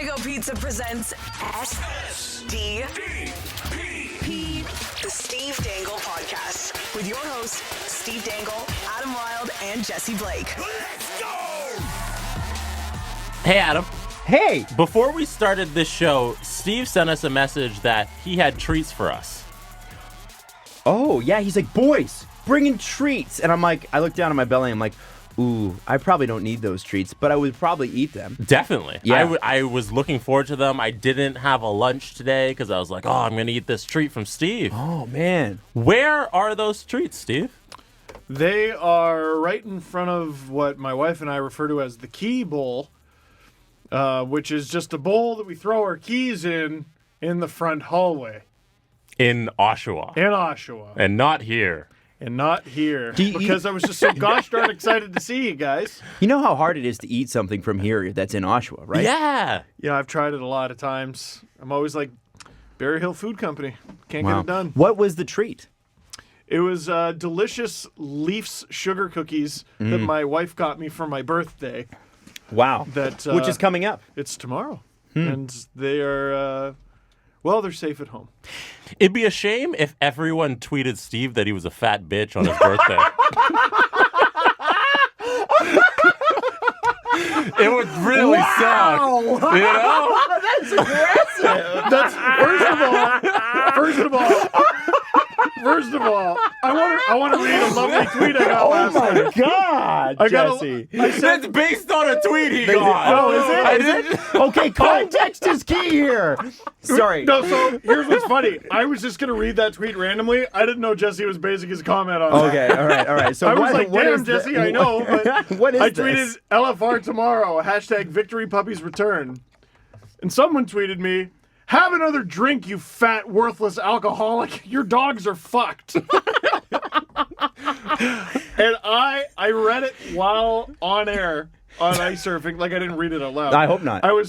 Fuego Pizza presents SDP, the Steve Dangle Podcast, with your hosts, Steve Dangle, Adam Wilde, and Jesse Blake. Let's go! Hey, Adam. Hey! Before we started this show, Steve sent us a message that he had treats for us. Oh, yeah, he's like, boys, bring in treats. And I'm like, I look down at my belly, I'm like, ooh, I probably don't need those treats, but I would probably eat them. Definitely. Yeah. I was looking forward to them. I didn't have a lunch today because I was like, oh, I'm going to eat this treat from Steve. Oh, man. Where are those treats, Steve? They are right in front of what my wife and I refer to as the key bowl, which is just a bowl that we throw our keys in the front hallway. In Oshawa. In Oshawa. And not here. And not here. Do you because I was just so gosh darn excited to see you guys. You know how hard it is to eat something from here that's in Oshawa, right? Yeah. Yeah, I've tried it a lot of times. I'm always like, Berry Hill Food Company. Can't get it done. What was the treat? It was delicious Leafs sugar cookies that my wife got me for my birthday. Wow. Which is coming up. It's tomorrow. And they are, they're safe at home. It'd be a shame if everyone tweeted Steve that he was a fat bitch on his birthday. It would really suck. You know? That's aggressive. That's First of all, I want to read a lovely tweet I got last night. God, Jesse. That's based on a tweet he got. Oh, is it? I Is it? didn't- Okay, context is key here. Sorry. No, so here's what's funny. I was just going to read that tweet randomly. I didn't know Jesse was basing his comment on it. Okay, all right. So I was like, what damn, is Jesse, I know, but what is I this? tweeted LFR tomorrow, hashtag Victory Puppies Return. And someone tweeted me, have another drink, you fat, worthless alcoholic. Your dogs are fucked. And I read it while on air on ice surfing. Like, I didn't read it out loud. I hope not. I was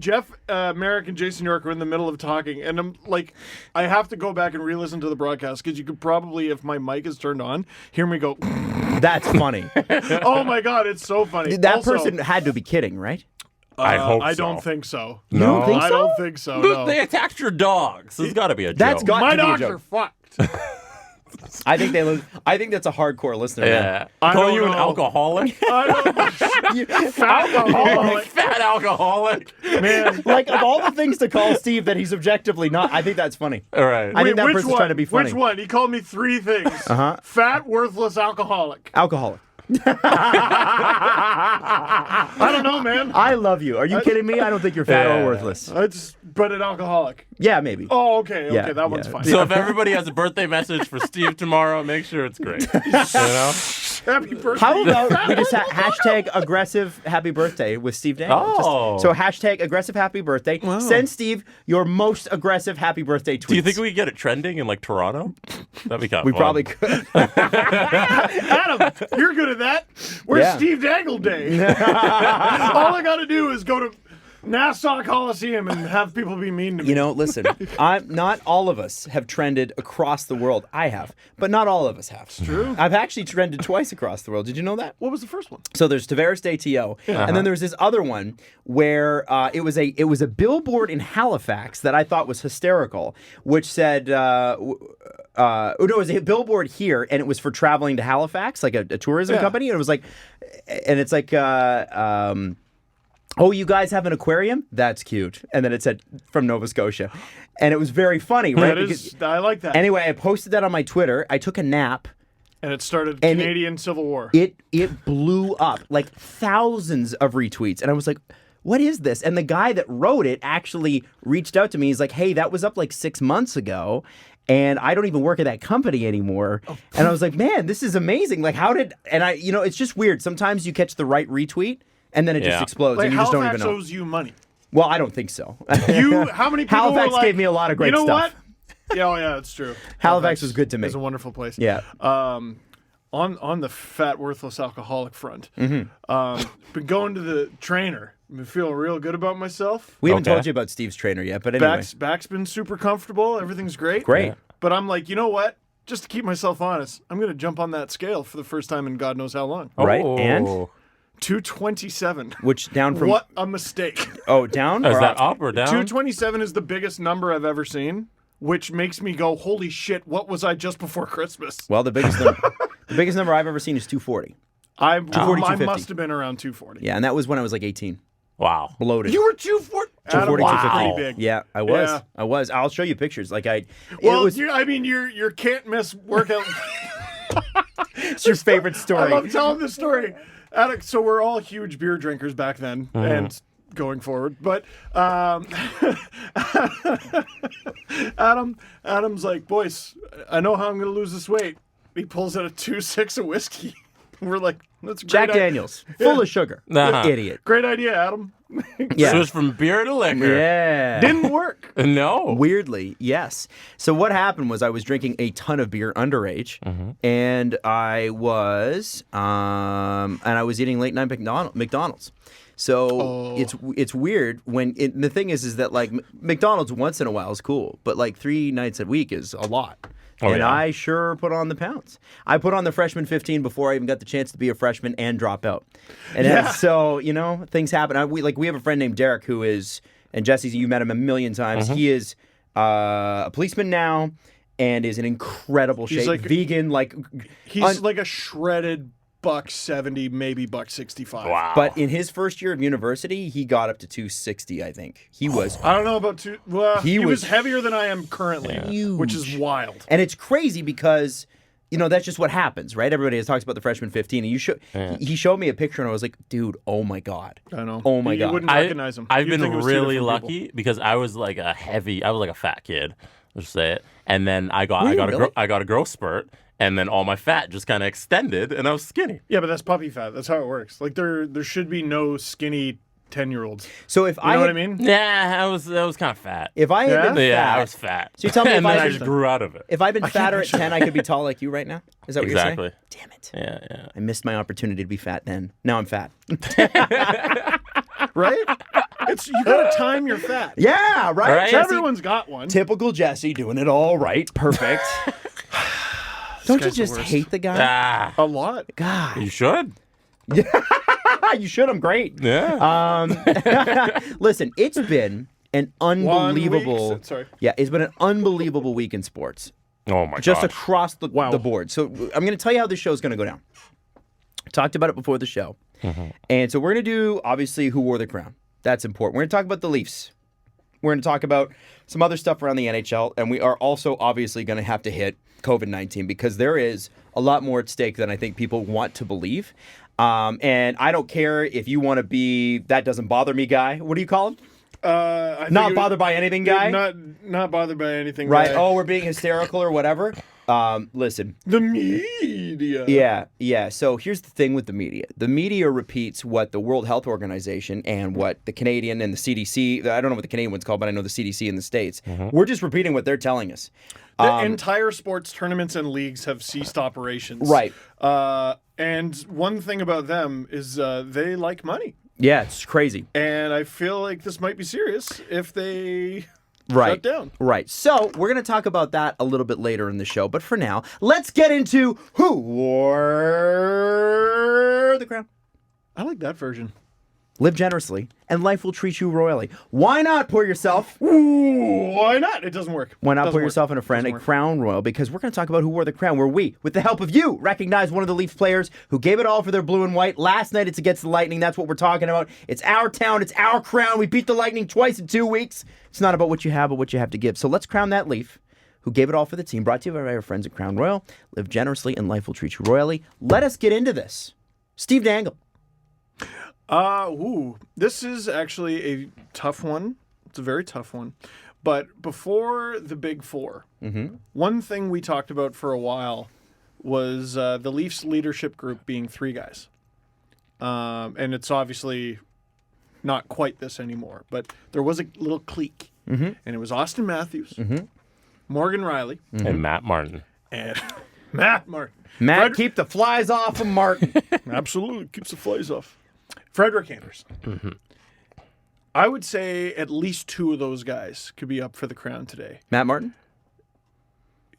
Jeff Merrick and Jason York were in the middle of talking, and I'm like, I have to go back and re-listen to the broadcast because you could probably, if my mic is turned on, hear me go. That's funny. Oh my god, it's so funny. That Also, person had to be kidding, right? I hope I so. don't think so. You don't think I so? don't think so. No. They attacked your dogs. There's got to be a joke. That's got My to be a dogs joke. are fucked. I think that's a hardcore listener. Yeah. I Call don't you an know. alcoholic? I don't fat alcoholic. Fat alcoholic. Man. Like, of all the things to call Steve that he's objectively not, I think that's funny. All right. I think that which person's one? trying to be funny. Which one? He called me 3 things. Uh-huh. Fat, worthless, alcoholic. Alcoholic. I don't know, man. I love you. Are you kidding me? I don't think you're fat Yeah. or worthless. But an alcoholic. Yeah, maybe. Oh, okay, Yeah, that one's yeah. fine. So if everybody has a birthday message for Steve tomorrow, make sure it's great. You know? Happy birthday. How about we just hashtag aggressive happy birthday with Steve Dangle? Oh. So hashtag aggressive happy birthday. Send Steve your most aggressive happy birthday tweets. Do you think we could get it trending in like Toronto? That'd be kind of We fun. probably could. Adam, you're good at that. Where's Yeah. Steve Dangle Day? All I got to do is go to Nassau Coliseum and have people be mean to me. You know, listen, not all of us have trended across the world. I have, but not all of us have. It's true. I've actually trended twice across the world. Did you know that? What was the first one? So there's Tavares Day TO, and then there's this other one where it was a billboard in Halifax that I thought was hysterical, which said, it was a billboard here, and it was for traveling to Halifax, like a tourism company. And it was like, and it's like, oh, you guys have an aquarium? That's cute. And then it said from Nova Scotia, and it was very funny, right? I like that. Anyway, I posted that on my Twitter. I took a nap. And it started And Canadian Civil War. It blew up, like thousands of retweets. And I was like, what is this? And the guy that wrote it actually reached out to me. He's like, hey, that was up like 6 months ago, and I don't even work at that company anymore. And I was like, man, this is amazing. Like, it's just weird. Sometimes you catch the right retweet, and then it just explodes, like and you just don't Halifax even know. owes you money. Well, I don't think so. How many people Halifax were like, gave me a lot of great you know stuff. What? Yeah, that's true. Halifax was good to me. It's a wonderful place. Yeah. On the fat, worthless alcoholic front, been going to the trainer. Been feeling real good about myself. We haven't Okay. told you about Steve's trainer yet, but anyway. Back's been super comfortable. Everything's great. Great. Yeah. But I'm like, you know what? Just to keep myself honest, I'm going to jump on that scale for the first time in God knows how long. Right? Oh. And? 227. which down from What a mistake. Oh, down? Is Or that up or down? 227 is the biggest number I've ever seen, which makes me go, holy shit, what was I just before Christmas? Well, the biggest number I've ever seen is 240. I 250. must have been around 240. Yeah, and that was when I was like 18. Wow. Bloated. You were 240? 240, Adam, 250. pretty big. Yeah, I was. Yeah. I was. I'll show you pictures. Like Well, it was your can't miss workout. it's your favorite I story. love telling this story. Alex, so we're all huge beer drinkers back then and going forward. But Adam's like, boys, I know how I'm going to lose this weight. He pulls out a 2.6 of whiskey. We're like, that's a great Jack Daniels, full of sugar. Uh-huh. You idiot. Great idea, Adam. Yeah. Switch from beer to liquor. Yeah. Didn't work. No. Weirdly, yes. So what happened was I was drinking a ton of beer underage, and I was eating late night McDonald's. So it's weird when the thing is that like McDonald's once in a while is cool, but like 3 nights a week is a lot. And yeah. I sure put on the pounds. I put on the freshman 15 before I even got the chance to be a freshman and drop out. And so, things happen. We have a friend named Derek who is, and Jesse, you met him a million times. He is a policeman now and is in incredible shape. like- vegan, like He's like a shredded $170, maybe $165. Wow. But in his first year of university, he got up to 260, I think. He was I don't know about two. Well, He he was was heavier than I am currently, huge. which is wild. And it's crazy because, that's just what happens, right? Everybody talks about the freshman 15. And he showed me a picture, and I was like, dude, oh my God. I know. Oh my You God. wouldn't recognize him. I've You'd think it been was two really different people. lucky because I was like a fat kid. Let's just say it. And then I got really? I got a growth spurt, and then all my fat just kind of extended, and I was skinny. Yeah, but that's puppy fat. That's how it works. Like there should be no skinny 10-year-olds. So if You know what I mean? Yeah, I was kind of fat. If I had been fat, Yeah, I was fat. So you tell me and if then I I was- just grew out of it. if I'd been fatter at 10, I could be tall like you right now? Is that what Exactly. you're saying? Damn it. Yeah. I missed my opportunity to be fat then. Now I'm fat. Right? You gotta time your fat. Yeah, right? Right? Jesse? Everyone's got one. Typical Jesse doing it all right. Perfect. Don't you guy's the just worst. hate the guy? Ah, A lot. God. you should. You should. I'm great. Yeah. Listen, it's been an unbelievable. Sorry. Yeah, it's been an unbelievable week in sports. Oh my Just gosh. across the board. So I'm going to tell you how this show is going to go down. Talked about it before the show. And so we're going to do, obviously, who wore the crown. That's important. We're going to talk about the Leafs. We're going to talk about some other stuff around the NHL. And we are also obviously going to have to hit COVID-19 because there is a lot more at stake than I think people want to believe. And I don't care if you want to be that doesn't bother me guy. What do you call him? I think Not bothered by anything guy? Not bothered by anything. Right. guy. Oh, we're being hysterical or whatever. Listen. The media. Yeah. So here's the thing with the media. The media repeats what the World Health Organization and what the Canadian and the CDC, I don't know what the Canadian one's called, but I know the CDC in the States. We're just repeating what they're telling us. The entire sports tournaments and leagues have ceased operations. Right. And one thing about them is they like money. Yeah, it's crazy. And I feel like this might be serious if they Right. shut down. Right. So we're going to talk about that a little bit later in the show. But for now, let's get into who wore the crown. I like that version. Live generously, and life will treat you royally. Why not pour yourself? Ooh, why not? It doesn't work. Why not Doesn't put work. yourself and a friend Doesn't a work. crown royal? Because we're going to talk about who wore the crown, where we, with the help of you, recognize one of the Leafs players who gave it all for their blue and white. Last night it's against the Lightning. That's what we're talking about. It's our town. It's our crown. We beat the Lightning twice in 2 weeks. It's not about what you have, but what you have to give. So let's crown that Leaf who gave it all for the team. Brought to you by our friends at Crown Royal. Live generously and life will treat you royally. Let us get into this. Steve Dangle. This is actually a tough one. It's a very tough one. But before the Big Four, one thing we talked about for a while was the Leafs leadership group being 3 guys. And it's obviously not quite this anymore. But there was a little clique. And it was Austin Matthews, Morgan Riley, And Matt Martin. and Matt Martin. Matt, keep the flies off of Martin. Absolutely. Keeps the flies off. Frederick Anderson. I would say at least 2 of those guys could be up for the crown today. Matt Martin?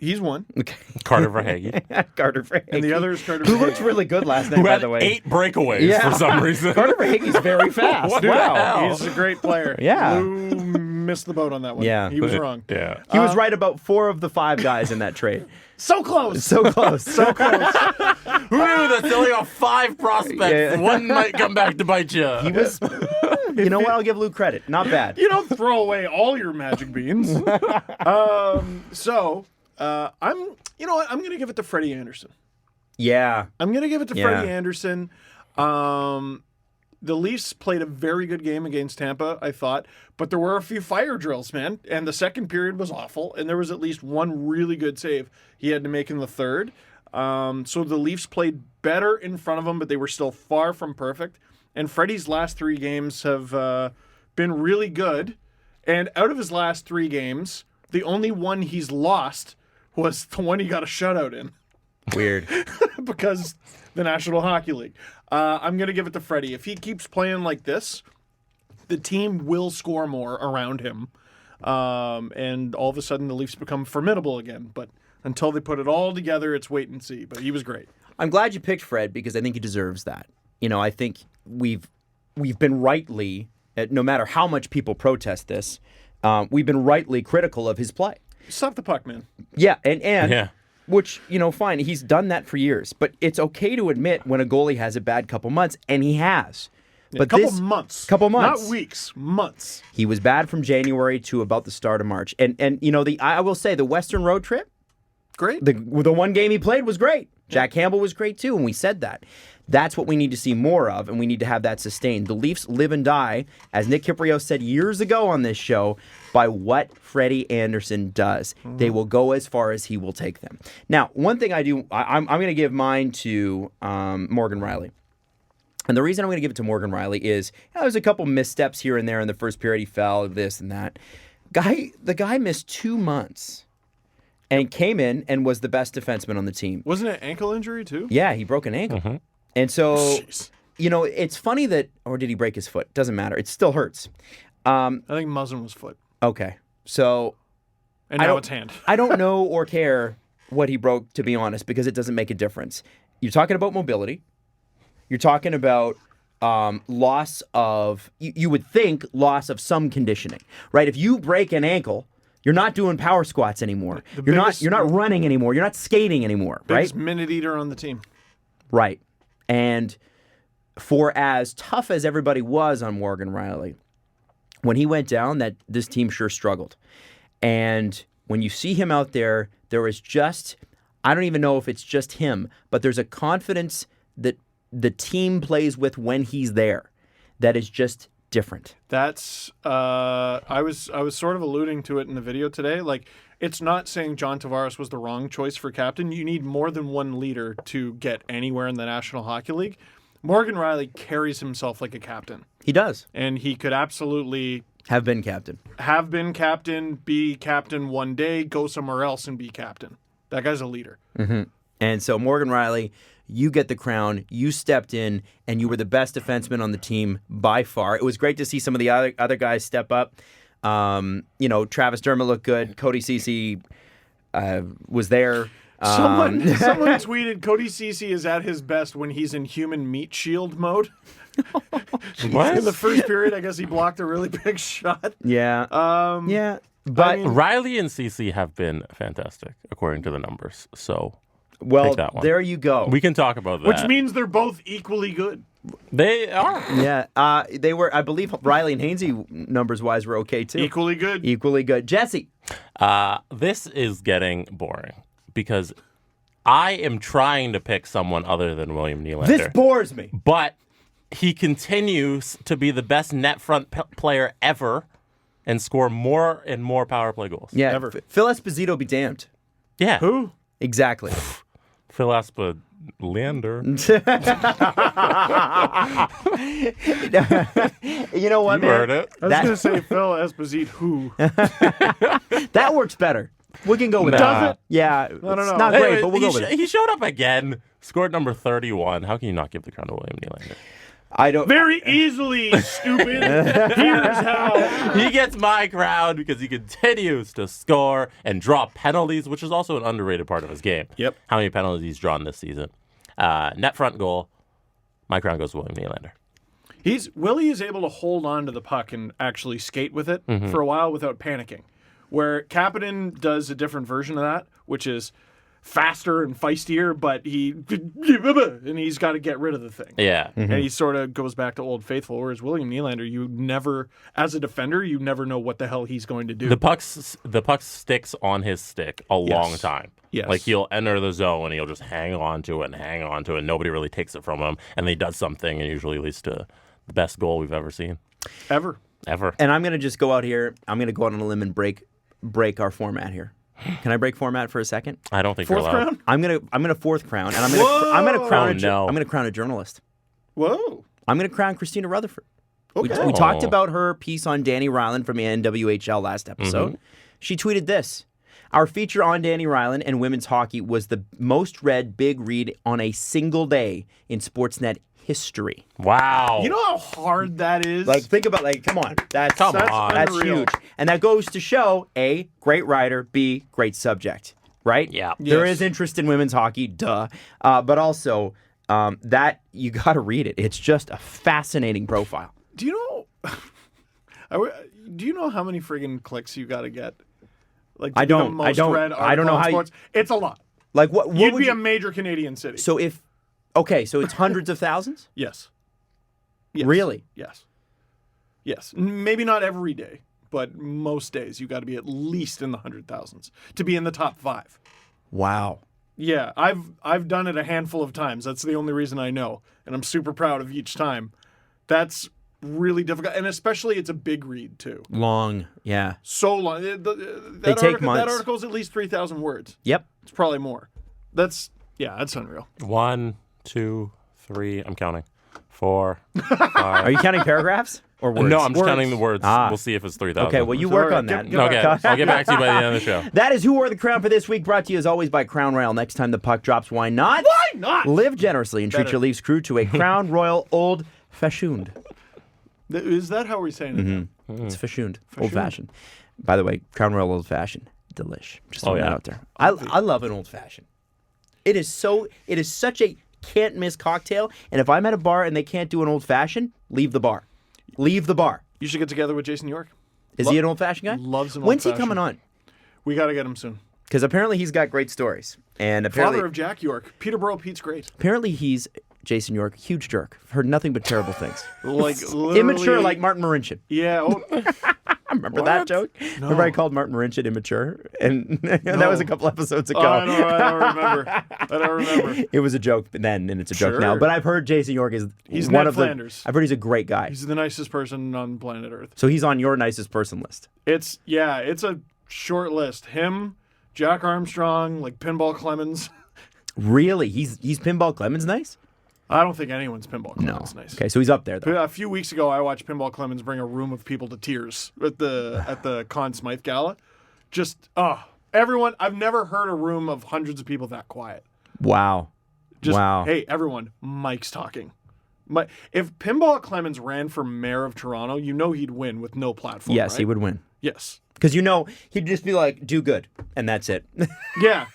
He's one. Okay. Carter Verhaeghe. Carter Verhaeghe. And the other is Carter Who Verhaeghe. looked really good last night, Who by had the way. 8 breakaways for some reason. Carter Verhaeghe's very fast. What the wow. hell? He's a great player. Yeah. Lou missed the boat on that one. Yeah. He was wrong. Yeah. He was right about 4 of the 5 guys in that trade. So close. So close. So close. Who knew that selling off 5 prospects, Yeah. one might come back to bite you? He was. You know what? I'll give Lou credit. Not bad. You don't throw away all your magic beans. You know what? I'm going to give it to Freddie Anderson. Yeah. I'm going to give it to Yeah. Freddie Anderson. The Leafs played a very good game against Tampa, I thought, but there were a few fire drills, man. And the second period was awful, and there was at least one really good save he had to make in the third. So the Leafs played better in front of him, but they were still far from perfect. And Freddie's last 3 games have been really good. And out of his last 3 games, the only one he's lost was the one he got a shutout in. Weird. Because the National Hockey League. I'm going to give it to Freddie. If he keeps playing like this, the team will score more around him. And all of a sudden, the Leafs become formidable again. But until they put it all together, it's wait and see. But he was great. I'm glad you picked Fred because I think he deserves that. You know, I think we've been rightly, no matter how much people protest this, we've been rightly critical of his play. Stop the puck, man. Yeah, and Yeah. which, you know, fine, he's done that for years. But it's okay to admit when a goalie has a bad couple months, and he has. But Couple months. Not weeks, months. He was bad from January to about the start of March. And you know, I will say the Western road trip, Great. the one game he played was great. Jack Campbell was great too, and we said that. That's what we need to see more of, and we need to have that sustained. The Leafs live and die, as Nick Kiprio said years ago on this show, by what Freddie Anderson does. They will go as far as he will take them. Now, one thing I'm going to give mine to Morgan Riley. And the reason I'm going to give it to Morgan Riley is there's a couple missteps here and there in the first period. He fell, this and that. The guy missed 2 months and came in and was the best defenseman on the team. Wasn't it ankle injury, too? Yeah, he broke an ankle. And so, Jeez. you know, it's funny that, or did he break his foot? Doesn't matter. It still hurts. I think Muzzin was foot. Okay. So, And now it's hand. I don't know or care what he broke, to be honest, because it doesn't make a difference. You're talking about mobility. You're talking about loss of, you would think, loss of some conditioning, right? If you break an ankle, you're not doing power squats anymore. You're not running anymore. You're not skating anymore, right? Biggest minute eater on the team. Right. And for as tough as everybody was on Morgan Riley, when he went down, this team sure struggled. And when you see him out there, there is just, I don't even know if it's just him, but there's a confidence that the team plays with when he's there that is just different. That's I was sort of alluding to it in the video today. Like, it's not saying John Tavares was the wrong choice for captain. You need more than one leader to get anywhere in the National Hockey League. Morgan Riley carries himself like a captain. He does. And he could absolutely Have been captain. Be captain one day, go somewhere else and be captain. That guy's a leader. Mm-hmm. And so Morgan Riley, you get the crown. You stepped in, and you were the best defenseman on the team by far. It was great to see some of the other guys step up. You know, Travis Dermott looked good. Cody Ceci was there. Someone tweeted Cody Ceci is at his best when he's in human meat shield mode. What? In the first period, I guess he blocked a really big shot. Yeah. Yeah. But Riley and Ceci have been fantastic, according to the numbers. So, well, take that one. there you go. We can talk about that. Which means they're both equally good. They are. Yeah. They were, I believe, Riley and Hainsey, numbers-wise, were okay, too. Equally good. Equally good. Jesse. This is getting boring because I am trying to pick someone other than William Nylander. This bores me. But he continues to be the best net front player ever and score more and more power play goals. Yeah. Ever. Phil Esposito be damned. Yeah. Who? Exactly. Phil Esposito. Leander. You know what, You man? heard it. I was going to say Phil Esposito. Who? That works better. We can go with Nah. that. Does it? Yeah. I don't It's know. not great, Anyway, but we'll go with it. he showed up again. Scored number 31. How can you not give the crown to William Nylander? I don't. Very easily, stupid. Here's how. He gets my crown because he continues to score and draw penalties, which is also an underrated part of his game. Yep. How many penalties he's drawn this season? Net front goal. My crown goes to William Nylander. Willie is able to hold on to the puck and actually skate with it for a while without panicking. Where Kapanen does a different version of that, which is faster and feistier, but he's got to get rid of the thing. Yeah. And he sort of goes back to Old Faithful, whereas William Nylander, you never, as a defender, you never know what the hell he's going to do. The puck sticks on his stick a long time. Yes. Like he'll enter the zone and he'll just hang on to it and nobody really takes it from him. And he does something and usually leads to the best goal we've ever seen. Ever. And I'm going to just go out here. I'm going to go out on a limb and break our format here. Can I break format for a second? I don't think Fourth you're allowed. crown? I'm gonna fourth crown, and I'm gonna crown no. I'm gonna crown a journalist. Whoa. I'm gonna crown Christina Rutherford. Okay. We talked about her piece on Danny Ryland from the NWHL last episode. She tweeted this: "Our feature on Danny Ryland and women's hockey was the most read big read on a single day in Sportsnet history." Wow. You know how hard that is? Like, think about, come on. That's unreal. huge. And that goes to show, A, great writer, B, great subject, right? Yeah. There Yes. is interest in women's hockey, duh. But also, that, you got to read it. It's just a fascinating profile. Do you know how many friggin' clicks you got to get? Like, I to be the don't. most I don't. read I don't know article in how. sports? It's a lot. Like, what You'd would be you, a major Canadian city. so if, okay, so it's hundreds of thousands? Yes. Really? Yes. Yes. Maybe not every day, but most days you got to be at least in the 100,000s to be in the top 5. Wow. Yeah, I've done it a handful of times. That's the only reason I know, and I'm super proud of each time. That's really difficult, and especially it's a big read too. Long, yeah. So long. They take months. That article's at least 3,000 words. Yep. It's probably more. That's unreal. 1, 2, 3. I'm counting. 4, 5. Are you counting paragraphs or words? No, I'm just Words. counting the words. Ah. We'll see if it's 3,000. Okay, well, you work Sorry, on that. get Okay, I'll get back to you by the end of the show. That is Who Wore the Crown for this week, brought to you as always by Crown Royal. Next time the puck drops, why not? Why not? Live generously and treat Better. your Leafs crew to a Crown Royal Old Fashioned. Is that how we're saying it? now? It's fashioned. Old fashioned. By the way, Crown Royal Old Fashioned. Delish. Just throwing yeah. that out there. I love an old fashioned. It is such a can't miss cocktail. And if I'm at a bar and they can't do an old fashioned, leave the bar. Leave the bar. You should get together with Jason York. Is he an old fashioned guy? Loves an When's he old-fashioned. coming on? We got to get him soon. Because apparently he's got great stories. And apparently, Father of Jack York. Peterborough Pete's great. apparently he's Jason York, huge jerk. Heard nothing but terrible things. Like Immature literally- like Martin Marincin. Yeah. Oh, Remember that What? joke? No. Remember I called Martin Marincin immature? And that was a couple episodes ago. I don't remember. It was a joke then, and it's a joke now. Sure. But I've heard Jason York is He's one Ned of Flanders. I've heard he's a great guy. He's the nicest person on planet Earth. So he's on your nicest person list. It's a short list. Him, Jack Armstrong, like Pinball Clemons. Really? He's Pinball Clemons nice? I don't think anyone's Pinball No. Clemons nice. Okay, so he's up there though. A few weeks ago, I watched Pinball Clemons bring a room of people to tears at the Conn Smythe Gala. Just everyone. I've never heard a room of hundreds of people that quiet. Wow. Just, wow. Hey, everyone, Mike's talking. If Pinball Clemons ran for mayor of Toronto, you know he'd win with no platform. Yes, right? he would win. Yes. Because he'd just be like, do good, and that's it. Yeah.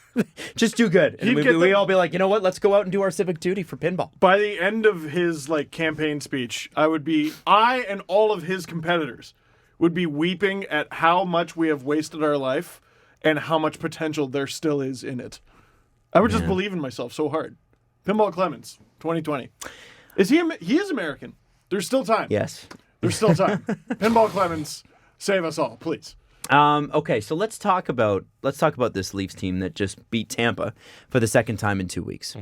Just do good. And He'd get we the- all be like, you know what? Let's go out and do our civic duty for pinball. By the end of his campaign speech, I and all of his competitors would be weeping at how much we have wasted our life and how much potential there still is in it. I would just believe in myself so hard. Pinball Clemons, 2020. He is American. There's still time. Yes. There's still time. Pinball Clemons, save us all, please. Okay, so let's talk about this Leafs team that just beat Tampa for the second time in 2 weeks.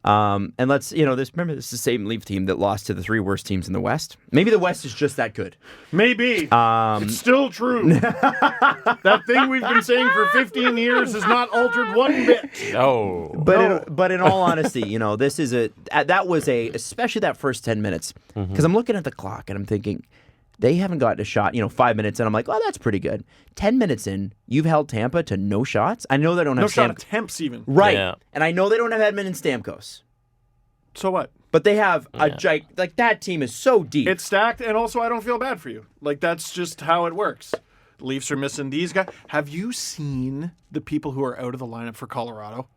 And remember this is the same Leaf team that lost to the 3 worst teams in the West. Maybe the West is just that good. Maybe. It's still true. That thing we've been saying for 15 years has not altered one bit. Oh. But in all honesty, this is especially that first 10 minutes. Because I'm looking at the clock and I'm thinking, they haven't gotten a shot, 5 minutes, and I'm like, oh, that's pretty good. 10 minutes in, you've held Tampa to no shots. I know they don't have No shot attempts even. Right. Yeah. And I know they don't have Edmund and Stamkos. So what? But they have like that team is so deep. It's stacked, and also I don't feel bad for you. Like, that's just how it works. Leafs are missing these guys. Have you seen the people who are out of the lineup for Colorado?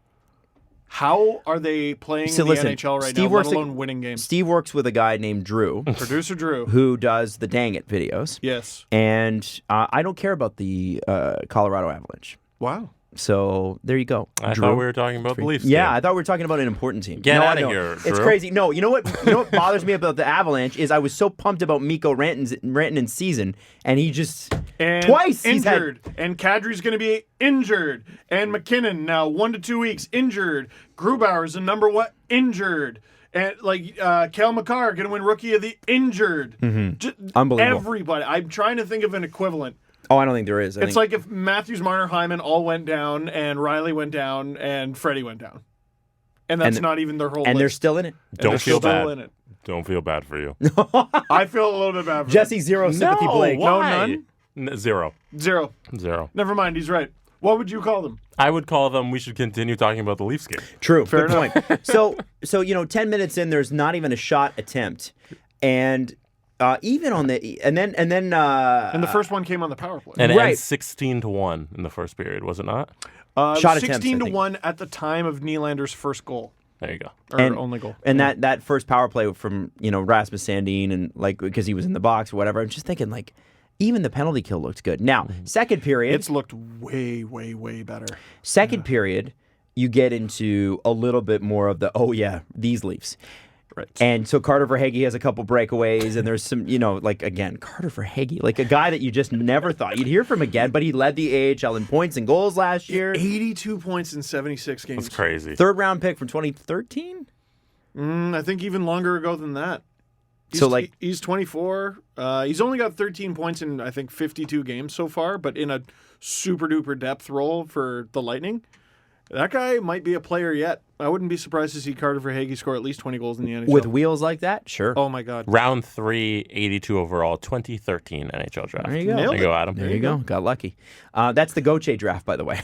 How are they playing the NHL right now, let alone winning games? Steve works with a guy named Drew. Producer Drew. Who does the Dang It videos. Yes. And I don't care about the Colorado Avalanche. Wow. So there you go. I thought we were talking about the Leafs. Yeah, I thought we were talking about an important team. Get out of here, Drew. It's crazy. No, you know what bothers me about the Avalanche is I was so pumped about Mikko Rantanen's season, and he just twice injured. And Kadri's going to be injured. And McKinnon now 1 to 2 weeks injured. Grubauer's the number one injured. And Cale Makar going to win Rookie of the injured. Mm-hmm. Unbelievable. Everybody. I'm trying to think of an equivalent. Oh, I don't think there is. It's like if Matthews, Marner, Hyman all went down, and Riley went down, and Freddie went down. And that's not even their whole list. And they're still in it. Don't feel bad. Don't feel bad for you. I feel a little bit bad for Jesse, zero sympathy, Blake. Why? No, none? Zero. Zero. Never mind, he's right. What would you call them? I would call them, we should continue talking about the Leafs game. True. Fair Good point. So 10 minutes in, there's not even a shot attempt. And... even on the and then the first one came on the power play. And it ends 16-1 in the first period, was it not? Shot 16-1 at the time of Nylander's first goal. There you go. Or only goal. And that first power play from Rasmus Sandin and because he was in the box or whatever. I'm just thinking even the penalty kill looked good. Now second period, it's looked way way better. Second period, you get into a little bit more of these Leafs. Right. And so Carter Verhaeghe has a couple breakaways, and there's some, again, Carter Verhaeghe, like a guy that you just never thought you'd hear from again, but he led the AHL in points and goals last year. 82 points in 76 games. That's crazy. Third round pick from 2013? I think even longer ago than that. He's 24. He's only got 13 points in, I think, 52 games so far, but in a super duper depth role for the Lightning. That guy might be a player yet. I wouldn't be surprised to see Carter Verhaeghe score at least 20 goals in the NHL. With wheels like that? Sure. Oh, my God. Round 3, 82 overall, 2013 NHL draft. There you go. There you go, Adam. There you go. Got lucky. That's the Gauthier draft, by the way.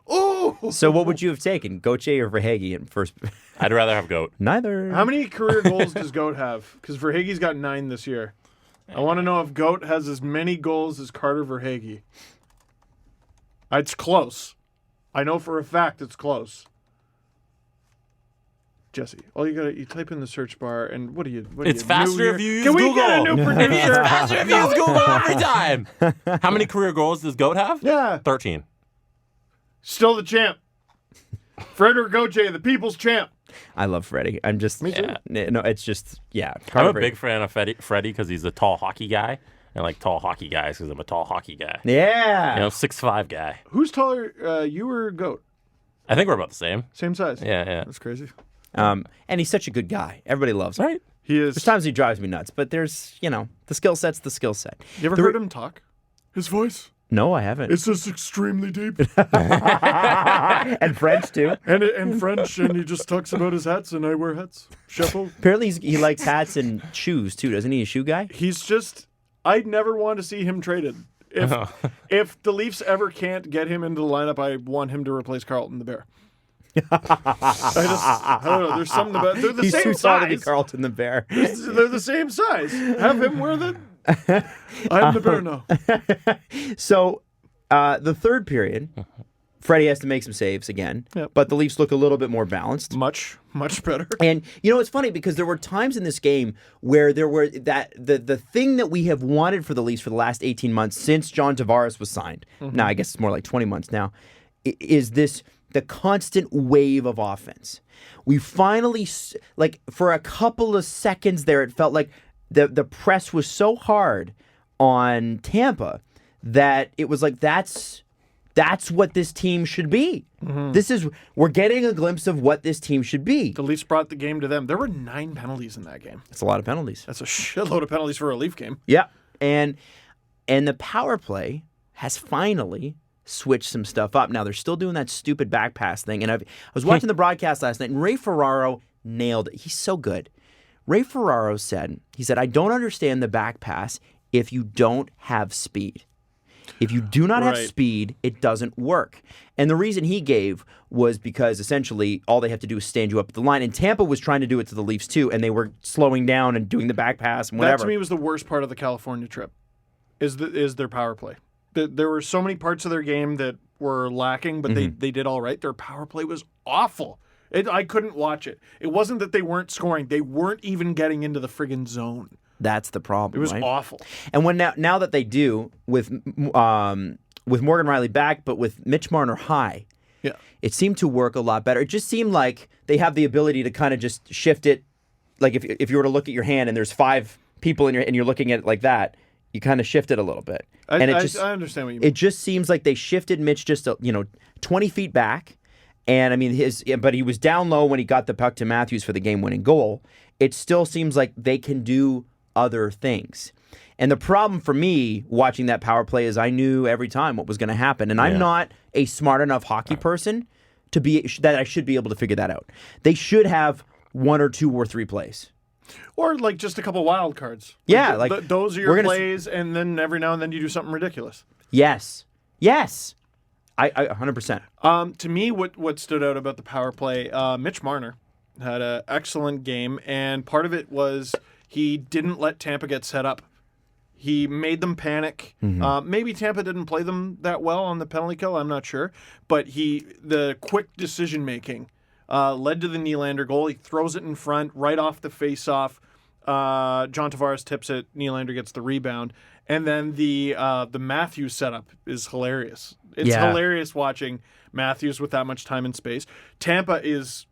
Oh! So what would you have taken, Gauthier or Verhaeghe in first? I'd rather have Goat. Neither. How many career goals does Goat have? Because Verhaeghe's got 9 this year. I want to know if Goat has as many goals as Carter Verhaeghe. It's close. I know for a fact it's close. Jesse, all you type in the search bar, and what do you? It's faster if you use Google. Google. Can we get a new producer? Faster if you use Google every time. How many career goals does Goat have? Yeah. 13. Still the champ. Frederick Gauthier, the people's champ. I love Freddie. I'm just... Me too. No, it's just... Yeah. I'm a big fan of Freddie because he's a tall hockey guy. I like tall hockey guys because I'm a tall hockey guy. Yeah. 6'5" guy. Who's taller, you or Goat? I think we're about the same. Same size? Yeah. That's crazy. And he's such a good guy. Everybody loves him. Right? He is. There's times he drives me nuts, but there's, the skill set's the skill set. You ever heard him talk? His voice? No, I haven't. It's just extremely deep. And French, too. And French, and he just talks about his hats, and I wear hats. Chapeau. Apparently he likes hats and shoes, too. Doesn't he? A shoe guy? He's just... I'd never want to see him traded. If the Leafs ever can't get him into the lineup, I want him to replace Carlton the Bear. I don't know. There's something about... They're the He's same too tall to be size. Carlton the Bear. They're the same size. Have him wear the... I'm the Bear now. So, the third period, Freddie has to make some saves again, but the Leafs look a little bit more balanced. Much better. And, it's funny because there were times in this game where there were the thing that we have wanted for the Leafs for the last 18 months since John Tavares was signed, now I guess it's more like 20 months now, is the constant wave of offense. We finally, for a couple of seconds there, it felt like the press was so hard on Tampa that it was like that's what this team should be. We're getting a glimpse of what this team should be. The Leafs brought the game to them. There were 9 penalties in that game. That's a lot of penalties. That's a shitload of penalties for a Leaf game. Yeah. And the power play has finally switched some stuff up. Now, they're still doing that stupid back pass thing. And I was watching the broadcast last night, and Ray Ferraro nailed it. He's so good. Ray Ferraro said, I don't understand the back pass if you don't have speed. If you do not have Right. speed, it doesn't work. And the reason he gave was because essentially all they have to do is stand you up at the line. And Tampa was trying to do it to the Leafs too, and they were slowing down and doing the back pass and whatever. That to me was the worst part of the California trip, is their power play. There were so many parts of their game that were lacking, but they did all right. Their power play was awful. I couldn't watch it. It wasn't that they weren't scoring. They weren't even getting into the friggin' zone. That's the problem. It was right? awful. And when now that they do with Morgan Riley back, but with Mitch Marner high, Yeah. it seemed to work a lot better. It just seemed like they have the ability to kind of just shift it. Like if you were to look at your hand and there's 5 people in your and you're looking at it like that, you kind of shift it a little bit. I understand what you mean. It just seems like they shifted Mitch just 20 feet back. And I mean but he was down low when he got the puck to Matthews for the game-winning goal. It still seems like they can do other things. And the problem for me watching that power play is I knew every time what was going to happen. And I'm not a smart enough hockey person that I should be able to figure that out. They should have 1 or 2 or 3 plays. Or like just a couple wild cards. Yeah, those are your plays, and then every now and then you do something ridiculous. Yes. I 100%. To me, what stood out about the power play, Mitch Marner had an excellent game, and part of it was he didn't let Tampa get set up. He made them panic. Maybe Tampa didn't play them that well on the penalty kill. I'm not sure, but the quick decision making led to the Nylander goal. He throws it in front right off the face-off. John Tavares tips it. Nylander gets the rebound, and then the Matthews setup is hilarious. It's hilarious watching Matthews with that much time and space. Tampa is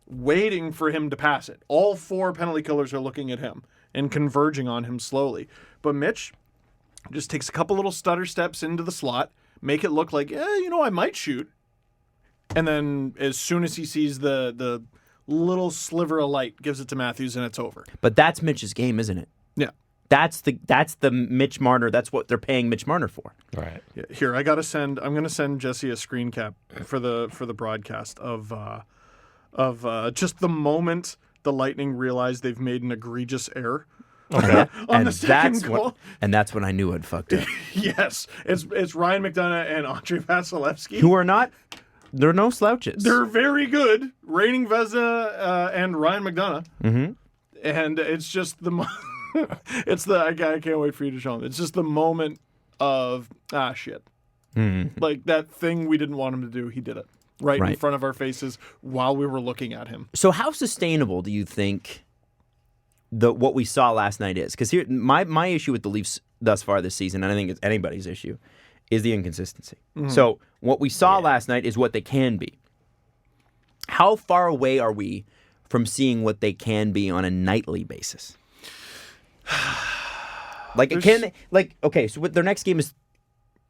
waiting for him to pass it. All 4 penalty killers are looking at him and converging on him slowly. But Mitch just takes a couple little stutter steps into the slot, make it look like, I might shoot. And then as soon as he sees the little sliver of light, gives it to Matthews, and it's over. But that's Mitch's game, isn't it? Yeah. That's the Mitch Marner. That's what they're paying Mitch Marner for. Right. Yeah, here, I'm gonna send Jesse a screen cap for the broadcast of just the moment the Lightning realized they've made an egregious error. Okay. On the second goal. That's when I knew I'd fucked up. Yes, it's Ryan McDonough and Andrei Vasilevsky. Who are not? They're no slouches. They're very good. Reigning Vezina and Ryan McDonough. Mm-hmm. And it's just I can't wait for you to show them. It's just the moment of shit. Mm-hmm. Like that thing we didn't want him to do, he did it right in front of our faces while we were looking at him. So how sustainable do you think what we saw last night is? Because here, my issue with the Leafs thus far this season, and I think it's anybody's issue, is the inconsistency. Mm-hmm. So what we saw last night is what they can be. How far away are we from seeing what they can be on a nightly basis? So their next game is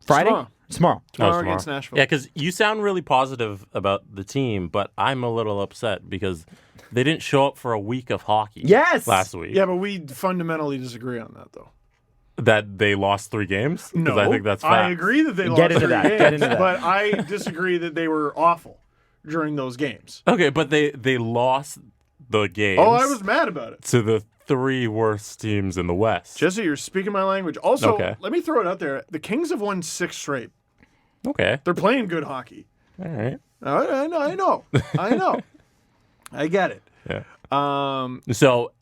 Friday? Tomorrow Against Nashville. Yeah, because you sound really positive about the team, but I'm a little upset because they didn't show up for a week of hockey last week. Yeah, but we fundamentally disagree on that, though. That they lost 3 games? No, I think that's facts. I agree that they lost 3 games, but I disagree that they were awful during those games. Okay, but they lost the games. Oh, I was mad about it. To the 3 worst teams in the West. Jesse, you're speaking my language. Also, let me throw it out there. The Kings have won 6 straight. Okay. They're playing good hockey. All right. I know. I get it. Yeah. So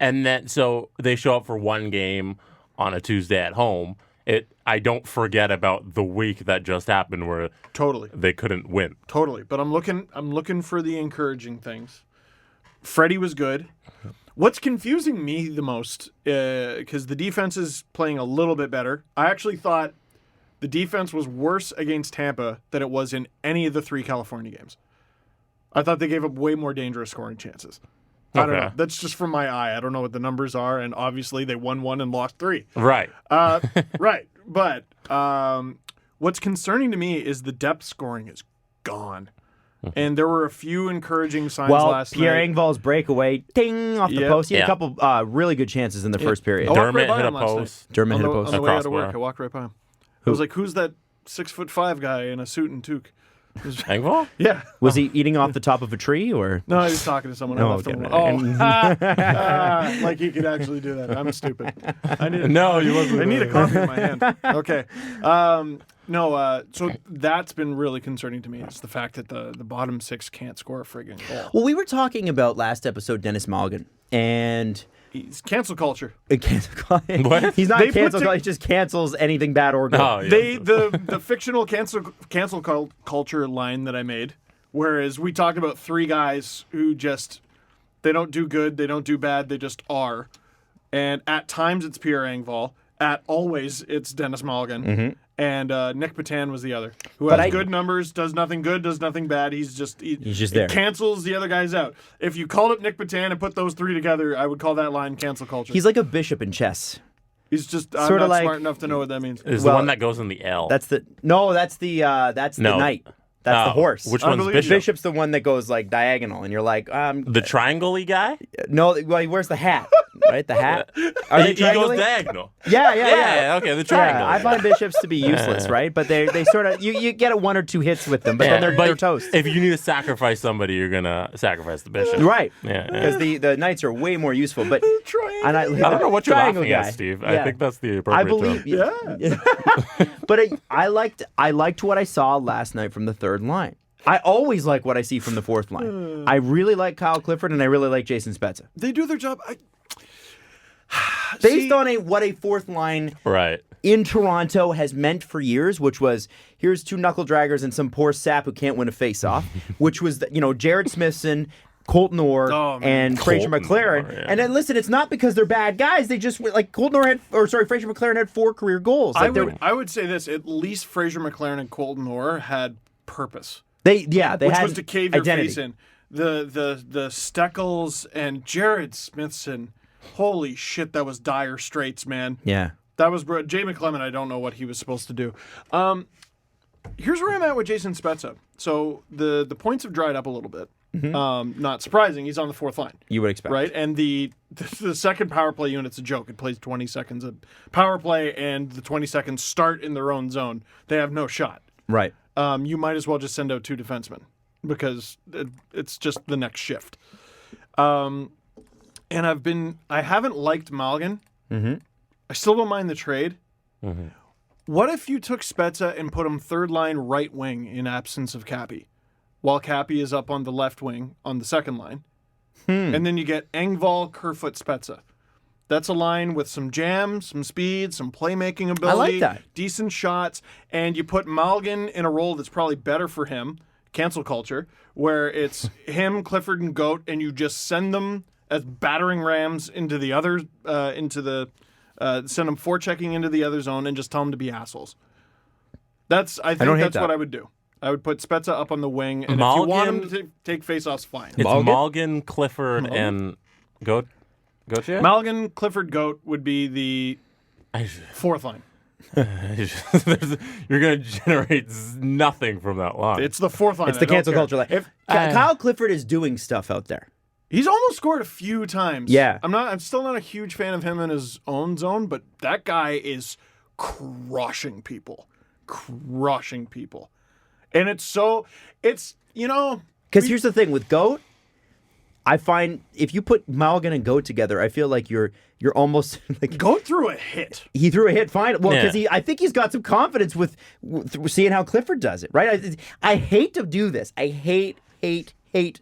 they show up for 1 game on a Tuesday at home. I don't forget about the week that just happened where they couldn't win. Totally. But I'm looking for the encouraging things. Freddie was good. What's confusing me the most, because the defense is playing a little bit better. I actually thought the defense was worse against Tampa than it was in any of the 3 California games. I thought they gave up way more dangerous scoring chances. I don't know. That's just from my eye. I don't know what the numbers are, and obviously they won 1 and lost 3. Right. Right. But what's concerning to me is the depth scoring is gone. And there were a few encouraging signs last night. Pierre Engvall's breakaway, ding, off the post. He had a couple really good chances in the first period. Dermott hit a post. Dermott hit a post. On the way out of work, I walked right by him. I was like, who's that 6'5" guy in a suit and toque? Engvall? Yeah. Was he eating off the top of a tree or? No, he was talking to someone. I left him. Like he could actually do that. I'm stupid. No, you wasn't. I need a coffee in my hand. Okay. No, so that's been really concerning to me. It's the fact that the bottom six can't score a friggin' goal. Well, we were talking about last episode Dennis Malgin, and He's cancel culture. what? He's not cancel culture. He just cancels anything bad or good. Oh, yeah. The fictional cancel culture line that I made, whereas we talked about three guys who just they don't do good, they don't do bad, they just are. And at times it's Pierre Engvall. At always it's Dennis Malgin. And Nick Patan was the other, who has good numbers, does nothing good, does nothing bad. He's just there. Cancels the other guys out. If you called up Nick Patan and put those three together, I would call that line cancel culture. He's like a bishop in chess. He's just I'm not smart enough to know what that means. Is the one that goes in the L. That's the knight. That's the horse. Which one's Bishop? Bishop's the one that goes like diagonal, and you're like, the triangle-y guy? No, well, he wears the hat, right? The hat. Are they He goes triangle-y? diagonal. Yeah. Okay, the triangle. Yeah, I find bishops to be useless, right? But they sort of you get 1 or 2 hits with them, but then they're toast. If you need to sacrifice somebody, you're gonna sacrifice the bishop. Right. Yeah. Because the knights are way more useful. But and I don't know what you're triangle laughing guy. at, Steve. Yeah. I think that's the appropriate term. Yeah. But I liked what I saw last night from the third line. I always like what I see from the fourth line. I really like Kyle Clifford, and I really like Jason Spezza. They do their job. Based on what a fourth line in Toronto has meant for years, which was here's 2 knuckle draggers and some poor sap who can't win a face-off, which was Jared Smithson, Colton Orr, and Fraser McLaren. Yeah. And then listen, it's not because they're bad guys. They just Fraser McLaren had 4 career goals. I would say this: at least Fraser McLaren and Colton Orr had purpose. They which had was to cave your identity. face in. The Steckles and Jared Smithson. Holy shit, that was dire straits, man. Yeah. That was Jay McClement. I don't know what he was supposed to do. Here's where I'm at with Jason Spezza. So the points have dried up a little bit. Not surprising. He's on the fourth line. You would expect. Right? And the second power play unit's a joke. It plays 20 seconds of power play, and the 20 seconds start in their own zone. They have no shot. Right. You might as well just send out 2 defensemen because it's just the next shift. And I haven't liked Malgin. I still don't mind the trade. What if you took Spezza and put him third line right wing in absence of Cappy, while Cappy is up on the left wing on the second line, and then you get Engvall, Kerfoot, Spezza. That's a line with some jam, some speed, some playmaking ability. I like that. Decent shots, and you put Malgin in a role that's probably better for him, cancel culture, where it's him, Clifford, and Goat, and you just send them as battering rams into the other, send them forechecking into the other zone and just tell them to be assholes. I think that's what I would do. I would put Spezza up on the wing, and if you want him to take faceoffs, fine. It's Malgin, Clifford, and Goat. Malgin, Clifford, Goat would be the fourth line. You're going to generate nothing from that line. It's the fourth line. It's the cancel culture line. Kyle Clifford is doing stuff out there. He's almost scored a few times. Yeah. I'm still not a huge fan of him in his own zone, but that guy is crushing people. And because here's the thing with Goat, I find if you put Malgin and Goat together, I feel like you're almost like Goat threw a hit. He threw a hit, fine. Well, because I think he's got some confidence with seeing how Clifford does it, right? I hate to do this. I hate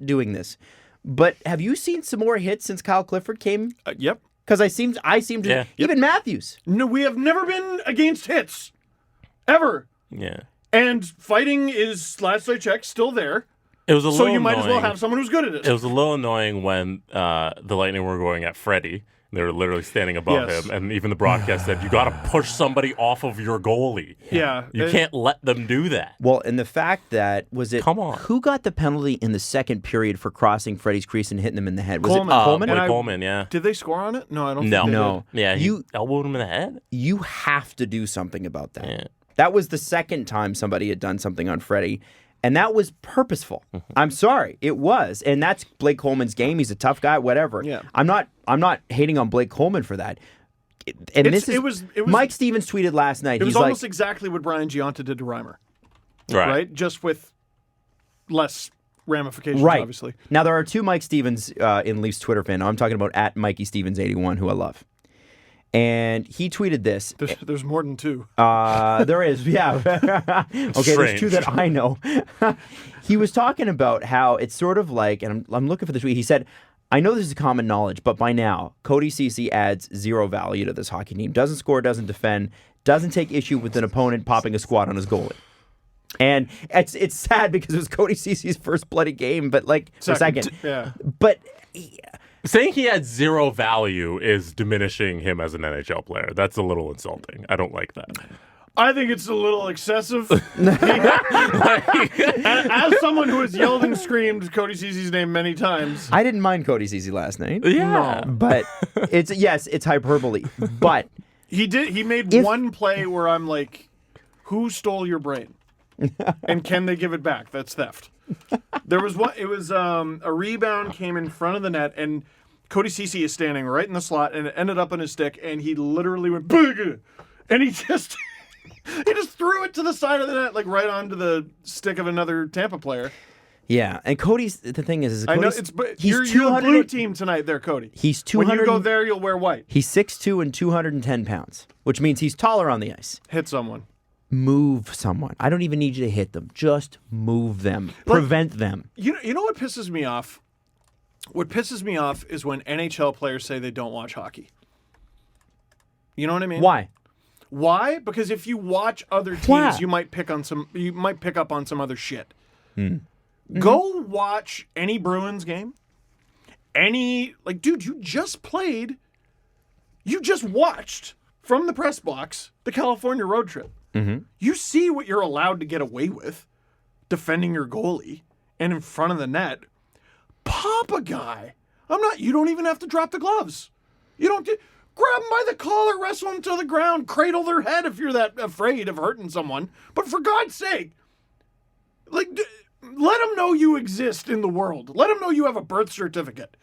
doing this. But have you seen some more hits since Kyle Clifford came? Yep. Because I seem to even Matthews. No, we have never been against hits, ever. Yeah. And fighting is, last I checked, still there. It was a little so you might annoying. as well have someone who's good at it. It was a little annoying when the Lightning were going at Freddie. They were literally standing above him, and even the broadcast said, you got to push somebody off of your goalie. Yeah. You can't let them do that. Well, and the fact that, Come on. Who got the penalty in the second period for crossing Freddie's crease and hitting him in the head? Was Coleman. it Coleman? Coleman, yeah. Did they score on it? No, I don't think No. they did. Yeah, he elbowed him in the head. You have to do something about that. Yeah. That was the second time somebody had done something on Freddie. And that was purposeful. I'm sorry, it was, and that's Blake Coleman's game. He's a tough guy, whatever. Yeah. I'm not hating on Blake Coleman for that. And it was Mike Stevens tweeted last night. It was almost exactly what Brian Giunta did to Reimer, right? Just with less ramifications, obviously. Now there are 2 Mike Stevens in Leafs Twitter fan. I'm talking about at Mikey Stevens 81, who I love. And he tweeted this. There's more than two. There is, yeah. Okay, there's two that I know. He was talking about how it's sort of like, and I'm looking for the tweet. He said, I know this is common knowledge, but by now, Cody Ceci adds zero value to this hockey team. Doesn't score, doesn't defend, doesn't take issue with an opponent popping a squat on his goalie. And it's sad because it was Cody Ceci's first bloody game, but like second. Yeah. But saying he had zero value is diminishing him as an NHL player. That's a little insulting. I don't like that. I think it's a little excessive. As someone who has yelled and screamed Cody Ceci's name many times. I didn't mind Cody Ceci last night. Yeah. But it's hyperbole. But he made one play where I'm like, who stole your brain? And can they give it back? That's theft. There was one. It was a rebound came in front of the net, and Cody Ceci is standing right in the slot, and it ended up on his stick, and he literally went big, and he just threw it to the side of the net, like right onto the stick of another Tampa player. Yeah, and the thing is I know it's you're the blue team tonight, there, Cody. He's 200. When you go there, you'll wear white. He's 6'2" and 210 pounds, which means he's taller on the ice. Hit someone. Move someone. I don't even need you to hit them. Just move them. Prevent them. You know what pisses me off? What pisses me off is when NHL players say they don't watch hockey. You know what I mean? Why? Why? Because if you watch other teams, you might pick up on some other shit. Go watch any Bruins game. Dude, you just watched from the press box the California road trip. Mm-hmm. You see what you're allowed to get away with defending your goalie and in front of the net. Pop a guy. You don't even have to drop the gloves. You don't grab them by the collar, wrestle them to the ground, cradle their head if you're that afraid of hurting someone. But for God's sake, let them know you exist in the world. Let them know you have a birth certificate.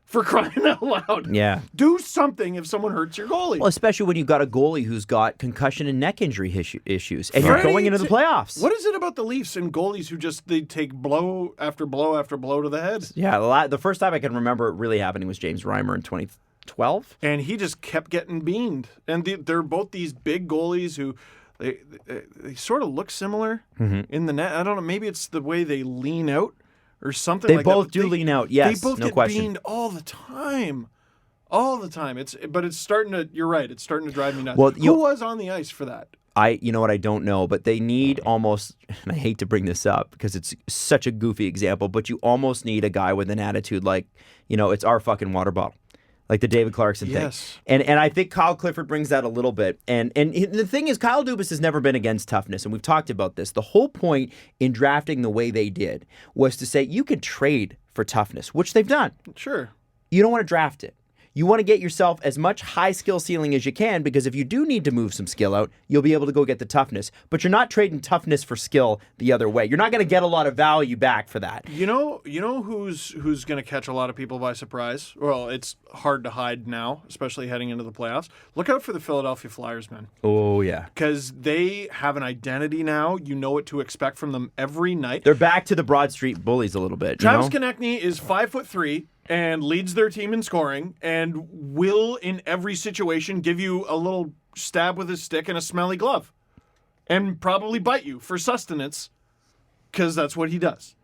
For crying out loud. Yeah. Do something if someone hurts your goalie. Well, especially when you've got a goalie who's got concussion and neck injury issues, and you're going into the playoffs. What is it about the Leafs and goalies who they take blow after blow after blow to the head? Yeah, the first time I can remember it really happening was James Reimer in 2012. And he just kept getting beamed. And they're both these big goalies who they sort of look similar in the net. I don't know, maybe it's the way they lean out. Or something they like that. They both do lean out, yes, they both no get question. beamed all the time. All the time. It's starting to, you're right, it's starting to drive me nuts. Well, who was on the ice for that? You know what, I don't know, but they need almost, and I hate to bring this up because it's such a goofy example, but you almost need a guy with an attitude like, it's our fucking water bottle. Like the David Clarkson thing. And I think Kyle Clifford brings that a little bit. And the thing is, Kyle Dubas has never been against toughness, and we've talked about this. The whole point in drafting the way they did was to say you could trade for toughness, which they've done. Sure. You don't want to draft it. You want to get yourself as much high skill ceiling as you can, because if you do need to move some skill out, you'll be able to go get the toughness. But you're not trading toughness for skill the other way. You're not going to get a lot of value back for that. You know who's going to catch a lot of people by surprise? Well, it's hard to hide now, especially heading into the playoffs. Look out for the Philadelphia Flyers, man. Oh, yeah. Because they have an identity now. You know what to expect from them every night. They're back to the Broad Street Bullies a little bit. Travis Konechny is 5'3" and leads their team in scoring and will, in every situation, give you a little stab with his stick and a smelly glove and probably bite you for sustenance because that's what he does.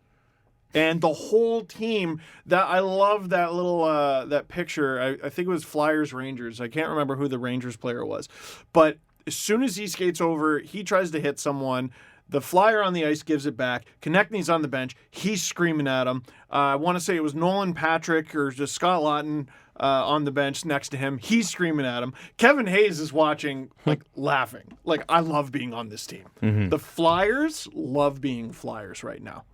And the whole team, I love that little that picture. I think it was Flyers-Rangers. I can't remember who the Rangers player was. But as soon as he skates over, he tries to hit someone. The Flyer on the ice gives it back. Konechny's on the bench. He's screaming at him. I want to say it was Nolan Patrick or just Scott Lawton on the bench next to him. He's screaming at him. Kevin Hayes is watching, laughing. I love being on this team. Mm-hmm. The Flyers love being Flyers right now.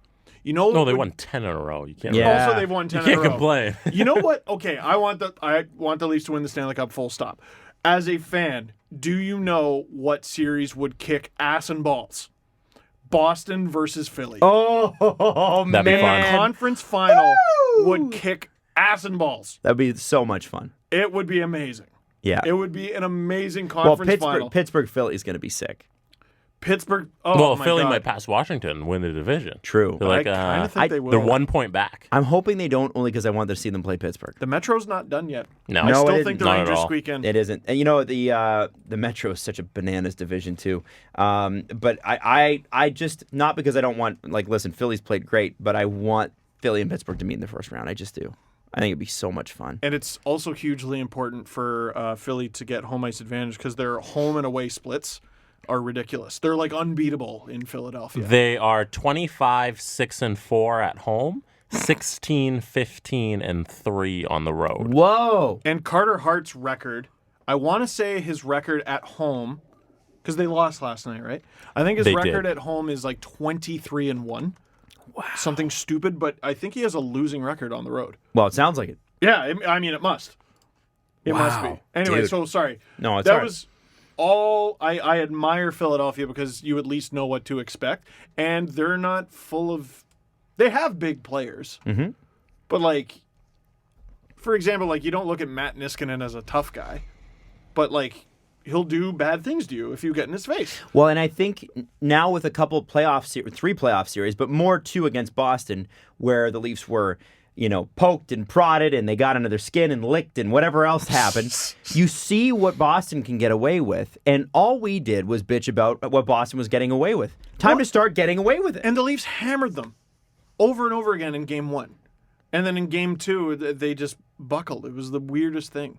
No, they won 10 in a row. You can't. Yeah. Also, they've won 10 in a row. You can't complain. You know what? Okay, I want the Leafs to win the Stanley Cup. Full stop. As a fan, do you know what series would kick ass and balls? Boston versus Philly. Oh, That'd be fun. Conference final would kick ass and balls. That'd be so much fun. It would be amazing. Yeah. It would be an amazing conference final. Pittsburgh Philly is going to be sick. Pittsburgh. Oh, my Philly God. might pass Washington, win the division. True. They're like, I kind of think they will. they're 1 point back. I'm hoping they don't, only because I want to see them play Pittsburgh. The Metro's not done yet. No. I No, still it think isn't. the Not at Rangers all. squeak in. It isn't. And the Metro is such a bananas division too. But I just, not because I don't want, listen, Philly's played great, but I want Philly and Pittsburgh to meet in the first round. I just do. I think it'd be so much fun. And it's also hugely important for Philly to get home ice advantage because their home and away splits are ridiculous. They're unbeatable in Philadelphia. They are 25-6-4 at home, 16-15-3 on the road. Whoa. And Carter Hart's record, I want to say his record at home, because they lost last night, right? I think his They record did. at home is 23-1. Wow. Something stupid, but I think he has a losing record on the road. Well, it sounds like it. Yeah, I mean, it must. It must be. Wow, Anyway, dude. so sorry. No, it's that all right. was all. I admire Philadelphia because you at least know what to expect, and they're not full of. They have big players, but for example, you don't look at Matt Niskanen as a tough guy, but he'll do bad things to you if you get in his face. Well, and I think now with a couple three playoff series, but more two against Boston, where the Leafs were, poked and prodded and they got under their skin and licked and whatever else happened, you see what Boston can get away with. And all we did was bitch about what Boston was getting away with. Time to start getting away with it. And the Leafs hammered them over and over again in Game 1. And then in Game 2, they just buckled. It was the weirdest thing.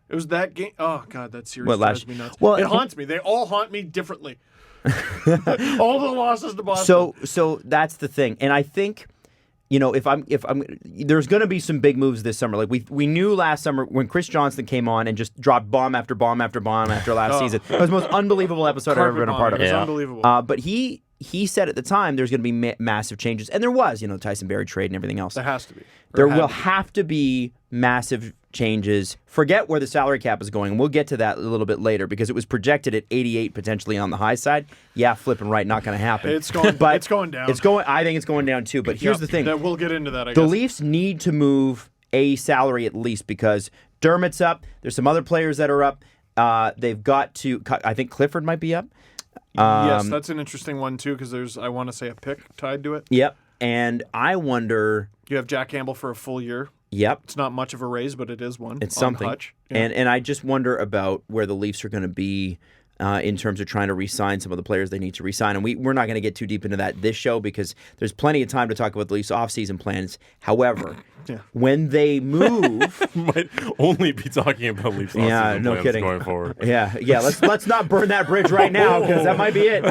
It was that game. Oh, God, that series drives me nuts. Well, it haunts me. They all haunt me differently. All the losses to Boston. So that's the thing. And I think, if I'm there's going to be some big moves this summer. We knew last summer when Chris Johnston came on and just dropped bomb after bomb after bomb after last season. It was the most unbelievable episode I've ever been a part of. It was Yeah. unbelievable. But he said at the time there's going to be massive changes, and there was, the Tyson Berry trade and everything else. There has to be. There will have to be massive changes. Forget where the salary cap is going. We'll get to that a little bit later because it was projected at 88 potentially on the high side. Yeah, flipping right, not going to happen. It's going. But it's going down. I think it's going down too. But here's the thing: We'll get into that. I the guess. Leafs need to move a salary at least because Dermott's up. There's some other players that are up. They've got to. I think Clifford might be up. Yes, that's an interesting one too because there's, I want to say, a pick tied to it. Yep. And I wonder. You have Jack Campbell for a full year. Yep. It's not much of a raise, but it is one. It's on something. Hutch. Yeah. And I just wonder about where the Leafs are going to be in terms of trying to re-sign some of the players they need to re-sign. And we're not going to get too deep into that this show because there's plenty of time to talk about the Leafs offseason plans. However, when they move... Might only be talking about Leafs Yeah, offseason no plans kidding. going forward. Yeah. Let's not burn that bridge right now because that might be it.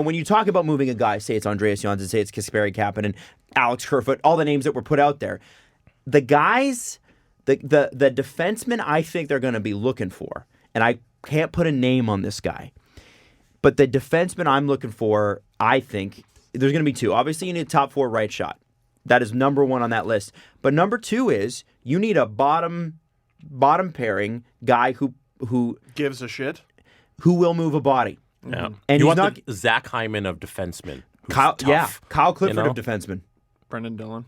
When you talk about moving a guy, say it's Andreas Johnsson, say it's Kasperi Kapanen, Alex Kerfoot, all the names that were put out there, the guys, the defensemen, I think they're going to be looking for, and I can't put a name on this guy, but the defenseman I'm looking for, I think there's going to be two. Obviously, you need a top 4 right shot. That is number 1 on that list. But number 2 is you need a bottom pairing guy who gives a shit. Who will move a body. Yeah. And you he's want not the Zach Hyman of defensemen. who's Kyle. tough, Yeah, Kyle Clifford you know? of defenseman. Brendan Dillon.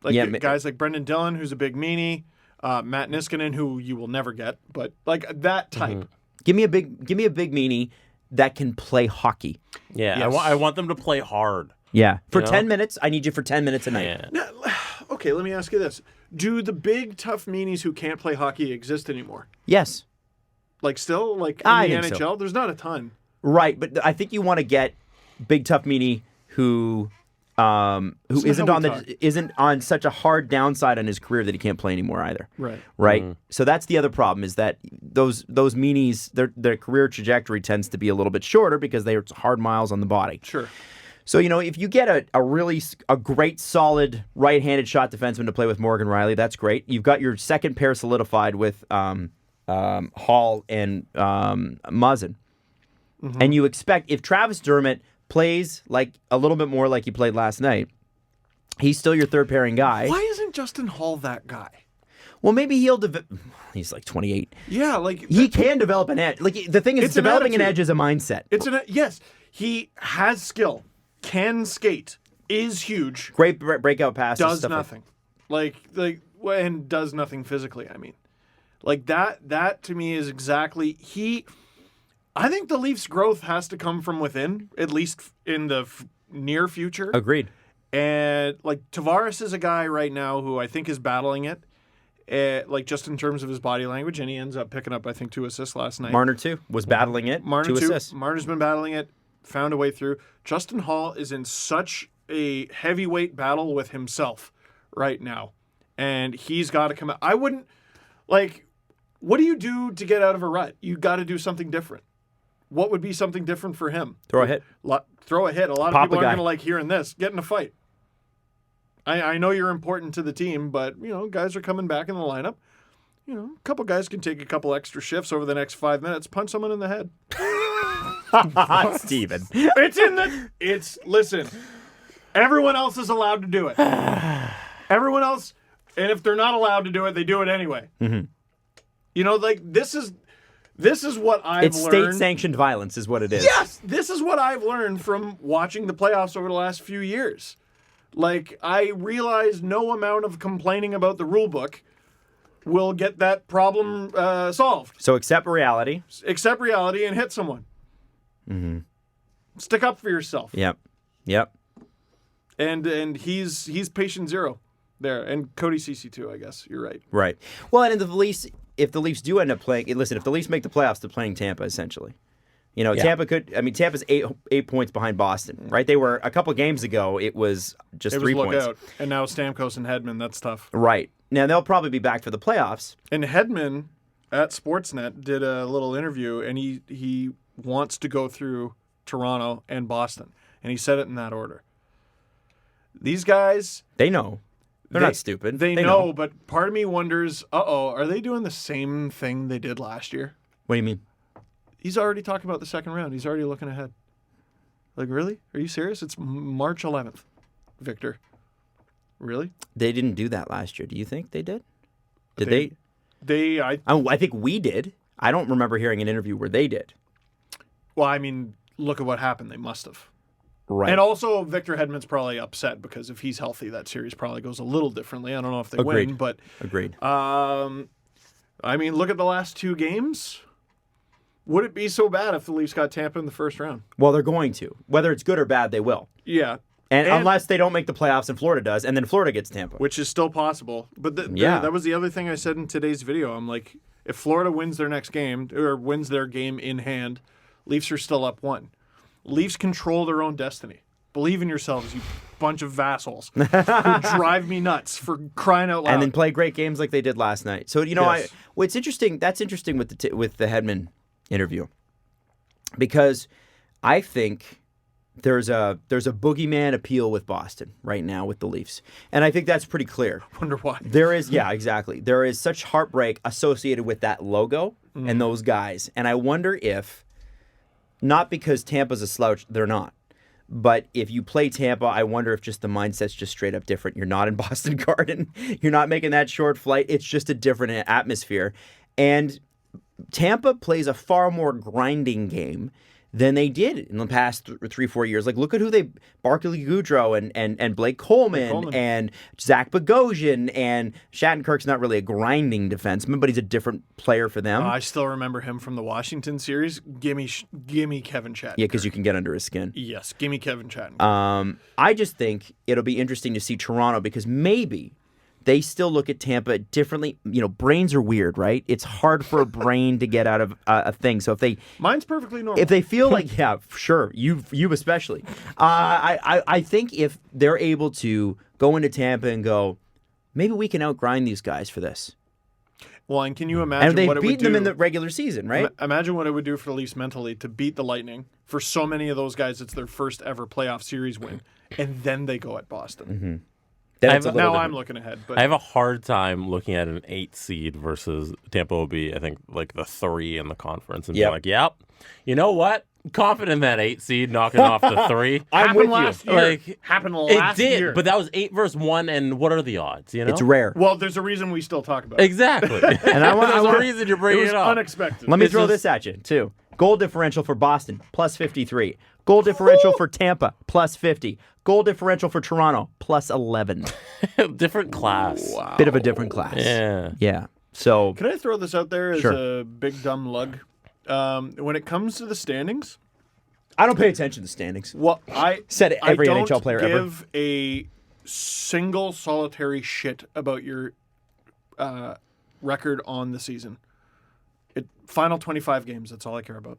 Guys like Brendan Dillon, who's a big meanie. Matt Niskanen, who you will never get, but that type. Mm-hmm. Give me a big meanie that can play hockey. Yeah, Yes. I want them to play hard. Yeah, for You know? 10 minutes. I need you for 10 minutes a night. Yeah. Okay, let me ask you this: do the big tough meanies who can't play hockey exist anymore? Yes, Still, in I the think NHL, so. there's not a ton. right. But I think you want to get big tough meanie who isn't how on we isn't on such a hard downside on his career that he can't play anymore either. Right. Right. Mm-hmm. So that's the other problem is that those meanies their career trajectory tends to be a little bit shorter because they're hard miles on the body. Sure. So, if you get a great, solid right-handed shot defenseman to play with Morgan Riley, that's great. You've got your second pair solidified with Hall and Muzzin. Mm-hmm. And you expect, if Travis Dermott plays a little bit more like he played last night, he's still your third pairing guy. Why isn't Justin Hall that guy? Well, maybe he'll he's 28. Yeah, He can develop an edge. The thing is, It's an developing an attitude. edge is a mindset. Yes, he has skill, can skate, is huge, Great breakout passes. does stuff nothing, and does nothing physically. I mean, that to me is exactly I think the Leafs' growth has to come from within, at least in the near future. Agreed. And like Tavares is a guy right now who I think is battling it, like just in terms of his body language, and he ends up picking up, I think, 2 assists last night. Marner too was battling it. Marner 2 too. assists. Marner's been battling it, found a way through. Justin Hall is in such a heavyweight battle with himself right now, and he's got to come out. I wouldn't like. What do you do to get out of a rut? You got to do something different. What would be something different for him? Throw a hit. Throw a hit. A lot Pop of people a guy. aren't going to like hearing this. Get in a fight. I know you're important to the team, but, guys are coming back in the lineup. A couple guys can take a couple extra shifts over the next 5 minutes, punch someone in the head. Steven. Listen, everyone else is allowed to do it. Everyone else, and if they're not allowed to do it, they do it anyway. Mm-hmm. This is what I've learned. It's state-sanctioned violence is what it is. Yes, this is what I've learned from watching the playoffs over the last few years. Like, I realize no amount of complaining about the rule book will get that problem solved. So accept reality. Accept reality and hit someone. Mm-hmm. Stick up for yourself. Yep. And he's patient zero there. And Cody Ceci too, I guess. You're right. Right. Well, and if the Leafs do end up playing, listen, if the Leafs make the playoffs, they're playing Tampa, essentially. Tampa's 8 points behind Boston, right? They were, a couple games ago, it was just 3 points. Look out. And now Stamkos and Hedman, that's tough. Right. Now, they'll probably be back for the playoffs. And Hedman at Sportsnet did a little interview, and he wants to go through Toronto and Boston. And he said it in that order. These guys... They know. They're not stupid. They know, but part of me wonders, are they doing the same thing they did last year? What do you mean? He's already talking about the second round. He's already looking ahead. Like, really? Are you serious? It's March 11th, Victor. Really? They didn't do that last year. Do you think they did? Did they? I think we did. I don't remember hearing an interview where they did. Well, I mean, look at what happened. They must have. Right. And also, Victor Hedman's probably upset because if he's healthy, that series probably goes a little differently. I don't know if they win, but... Agreed. I mean, look at the last 2 games. Would it be so bad if the Leafs got Tampa in the first round? Well, they're going to. Whether it's good or bad, they will. Yeah. And unless they don't make the playoffs and Florida does, and then Florida gets Tampa. Which is still possible. But that was the other thing I said in today's video. I'm like, if Florida wins their next game, or wins their game in hand, Leafs are still up 1. Leafs control their own destiny. Believe in yourselves, you bunch of vassals who drive me nuts for crying out loud. And then play great games like they did last night. So, Yes. What's interesting, that's interesting with the Hedman interview. Because I think there's a boogeyman appeal with Boston right now with the Leafs. And I think that's pretty clear. Wonder why. There is, yeah, exactly. There is such heartbreak associated with that logo and those guys. And I wonder if, not because Tampa's a slouch, they're not. But if you play Tampa, I wonder if just the mindset's just straight up different. You're not in Boston Garden. You're not making that short flight. It's just a different atmosphere. And Tampa plays a far more grinding game than they did in the past 3-4 years. Like, look at who Barkley Goudreau and Blake Coleman and Zach Bogosian, and Shattenkirk's not really a grinding defenseman, but he's a different player for them. I still remember him from the Washington series. Gimme Kevin Shattenkirk. Yeah, because you can get under his skin. Yes, gimme Kevin Shattenkirk. I just think it'll be interesting to see Toronto because maybe they still look at Tampa differently. Brains are weird, right? It's hard for a brain to get out of a thing. So mine's perfectly normal. If they feel like, yeah, sure, you especially. I think if they're able to go into Tampa and go, maybe we can outgrind these guys for this. Well, and can you imagine and they've what it would do? beaten them in the regular season, right? Imagine what it would do for the Leafs mentally to beat the Lightning. For so many of those guys, it's their first ever playoff series win, and then they go at Boston. Mm-hmm. I'm looking ahead. But I have a hard time looking at an 8 seed versus Tampa will be, I think, like the 3 in the conference and being like, yep, you know what? Confident in that 8 seed knocking off the 3. I'm with you. Happened last year. It did, but that was 8 versus 1, and what are the odds? It's rare. Well, there's a reason we still talk about it. Exactly. And there's a reason you're bringing it up. Unexpected. Let me throw this at you, too. Goal differential for Boston, plus 53. Goal differential for Tampa, plus 50. Goal differential for Toronto, plus 11. Different class. Wow. Bit of a different class. Yeah. Yeah. So can I throw this out there as Sure. a big dumb lug? when it comes to the standings, I don't pay attention to the standings. well, I Said every I don't NHL player ever. give a single solitary shit about your record on the season. Final 25 games. That's all I care about.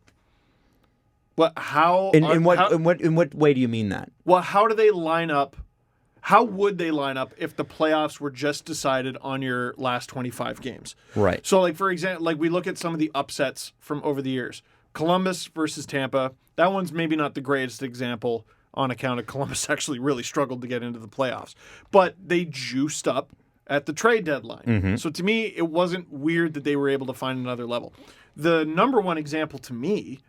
What? How? In what way do you mean that? Well, how do they line up? How would they line up if the playoffs were just decided on your last 25 games? Right. So, like, for example, like we look at some of the upsets from over the years. Columbus versus Tampa. That one's maybe not the greatest example on account of Columbus actually really struggled to get into the playoffs. But they juiced up at the trade deadline. Mm-hmm. So to me, it wasn't weird that they were able to find another level. The number one example to me,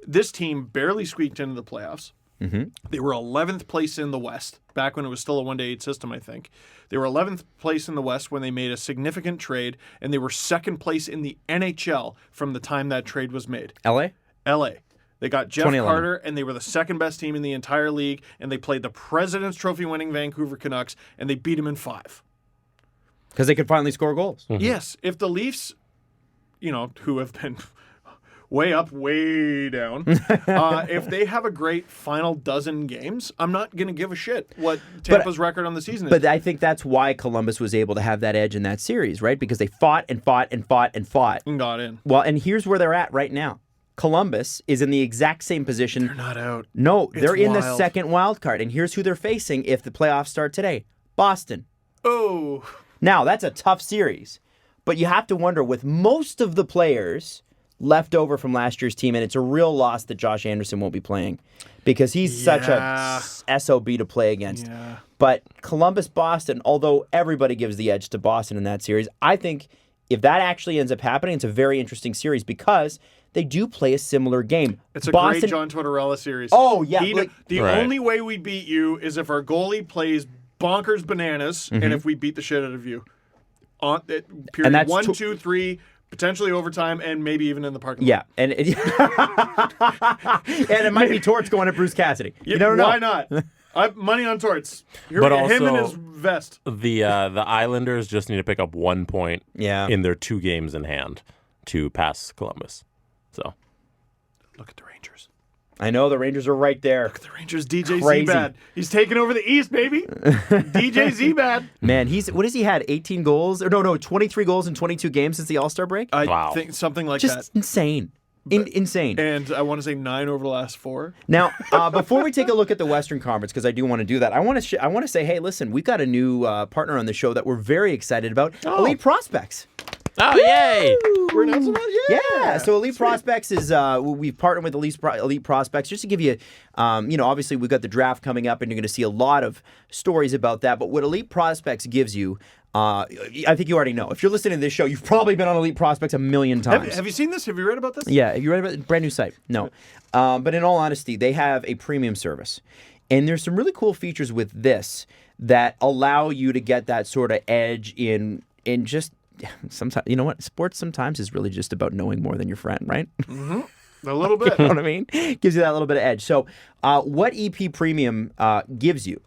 this team barely squeaked into the playoffs. Mm-hmm. They were 11th place in the West, back when it was still a 1-8 system, I think. They were 11th place in the West when they made a significant trade, and they were second place in the NHL from the time that trade was made. LA? LA. They got Jeff 2011. Carter, and they were the second best team in the entire league, and they played the President's Trophy winning Vancouver Canucks, and they beat them in 5. Because they could finally score goals. Yes, if the Leafs, who have been way up, way down, if they have a great final dozen games, I'm not going to give a shit what Tampa's record on the season is. But I think that's why Columbus was able to have that edge in that series, right? Because they fought and fought and fought and fought. And got in. Well, and here's where they're at right now. Columbus is in the exact same position. They're not out. No, It's they're in the wild. second wild card. And here's who they're facing if the playoffs start today. Boston. Oh. Now, that's a tough series. But you have to wonder, with most of the players left over from last year's team, and it's a real loss that Josh Anderson won't be playing because he's such a SOB to play against. Yeah. But Columbus-Boston, although everybody gives the edge to Boston in that series, I think if that actually ends up happening, it's a very interesting series because they do play a similar game. It's a Boston, great John Tortorella series. Oh, yeah. The only way we beat you is if our goalie plays bonkers bananas and if we beat the shit out of you. On period And that's 1, 2, 3, potentially overtime, and maybe even in the parking lot. Yeah, and it might be Torts going at Bruce Cassidy. You never know. Why not? Money on Torts. But him and also- his vest. The Islanders just need to pick up 1 point in their 2 games in hand to pass Columbus. So Look at the Rangers. I know the Rangers are right there. Look at the Rangers. DJ Crazy. Zbad. He's taking over the East, baby. DJ Zbad. Man, what has he had? 18 goals? Or no, 23 goals in 22 games since the All-Star break? Wow. I think something like Just that. insane. Insane. And I want to say 9 over the last 4. Now, before we take a look at the Western Conference, because I do want to do that, I want to say, hey, listen, we've got a new partner on the show that we're very excited about. Elite Prospects. Oh, yay! We're announcing that? Yeah. So Elite Prospects is we've partnered with Elite Prospects just to give you, obviously we've got the draft coming up, and you're going to see a lot of stories about that. But what Elite Prospects gives you, I think you already know. If you're listening to this show, you've probably been on Elite Prospects a million times. Have you seen this? Have you read about this? Yeah, have you read about it? Brand new site? No. But in all honesty, they have a premium service. And there's some really cool features with this that allow you to get that sort of edge in just sometimes, you know what? Sports sometimes is really just about knowing more than your friend, right? A little bit. You know what I mean? Gives you that little bit of edge. So what EP Premium gives you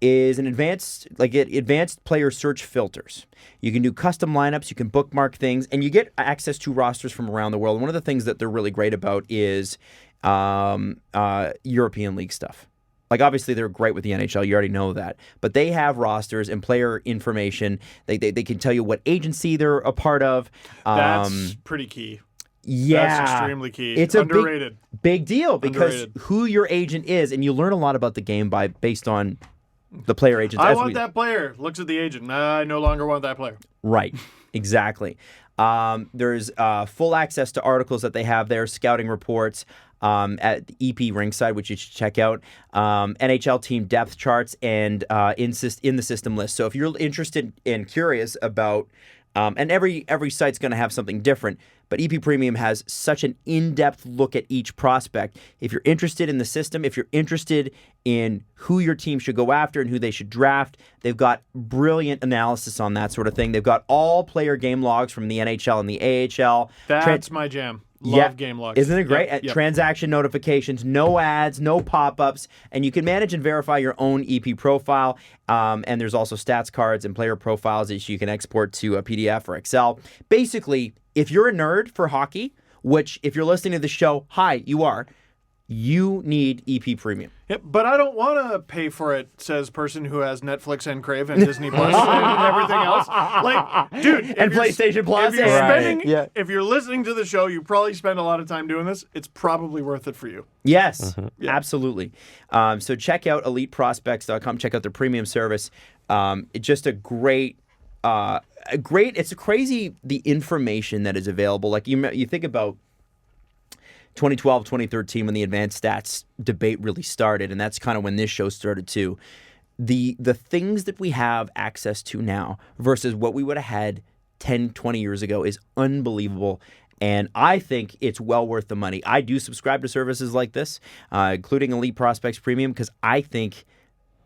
is an advanced player search filters. You can do custom lineups, you can bookmark things, and you get access to rosters from around the world. And one of the things that they're really great about is European League stuff. Like, obviously, they're great with the NHL. You already know that. But they have rosters and player information. They can tell you what agency they're a part of. That's pretty key. Yeah. That's extremely key. It's underrated. a big deal because Underrated. who your agent is, and you learn a lot about the game based on the player agents. I want that player. Looks at the agent. I no longer want that player. Right. Exactly. There's full access to articles that they have there, scouting reports at the EP Ringside, which you should check out, NHL team depth charts, and in the system list. So if you're interested and curious about, and every site's going to have something different, but EP Premium has such an in-depth look at each prospect. If you're interested in the system, if you're interested in who your team should go after and who they should draft, they've got brilliant analysis on that sort of thing. They've got all player game logs from the NHL and the AHL. That's my jam. Love game logs. Isn't it great? Yep. Transaction notifications, no ads, no pop-ups, and you can manage and verify your own EP profile. And there's also stats cards and player profiles that you can export to a PDF or Excel. Basically, if you're a nerd for hockey, which if you're listening to the show, hi, you need EP Premium. Yep, but I don't want to pay for it, says person who has Netflix and Crave and Disney Plus and everything else. Like, dude, And PlayStation Plus. If you're Right. if you're listening to the show, you probably spend a lot of time doing this. It's probably worth it for you. Yes, absolutely. So check out eliteprospects.com. Check out their premium service. It's just it's crazy the information that is available. Like you think about 2012, 2013 when the advanced stats debate really started, and that's kind of when this show started too. The things that we have access to now versus what we would have had 10, 20 years ago is unbelievable. And I think it's well worth the money. I do subscribe to services like this, including Elite Prospects Premium, because I think,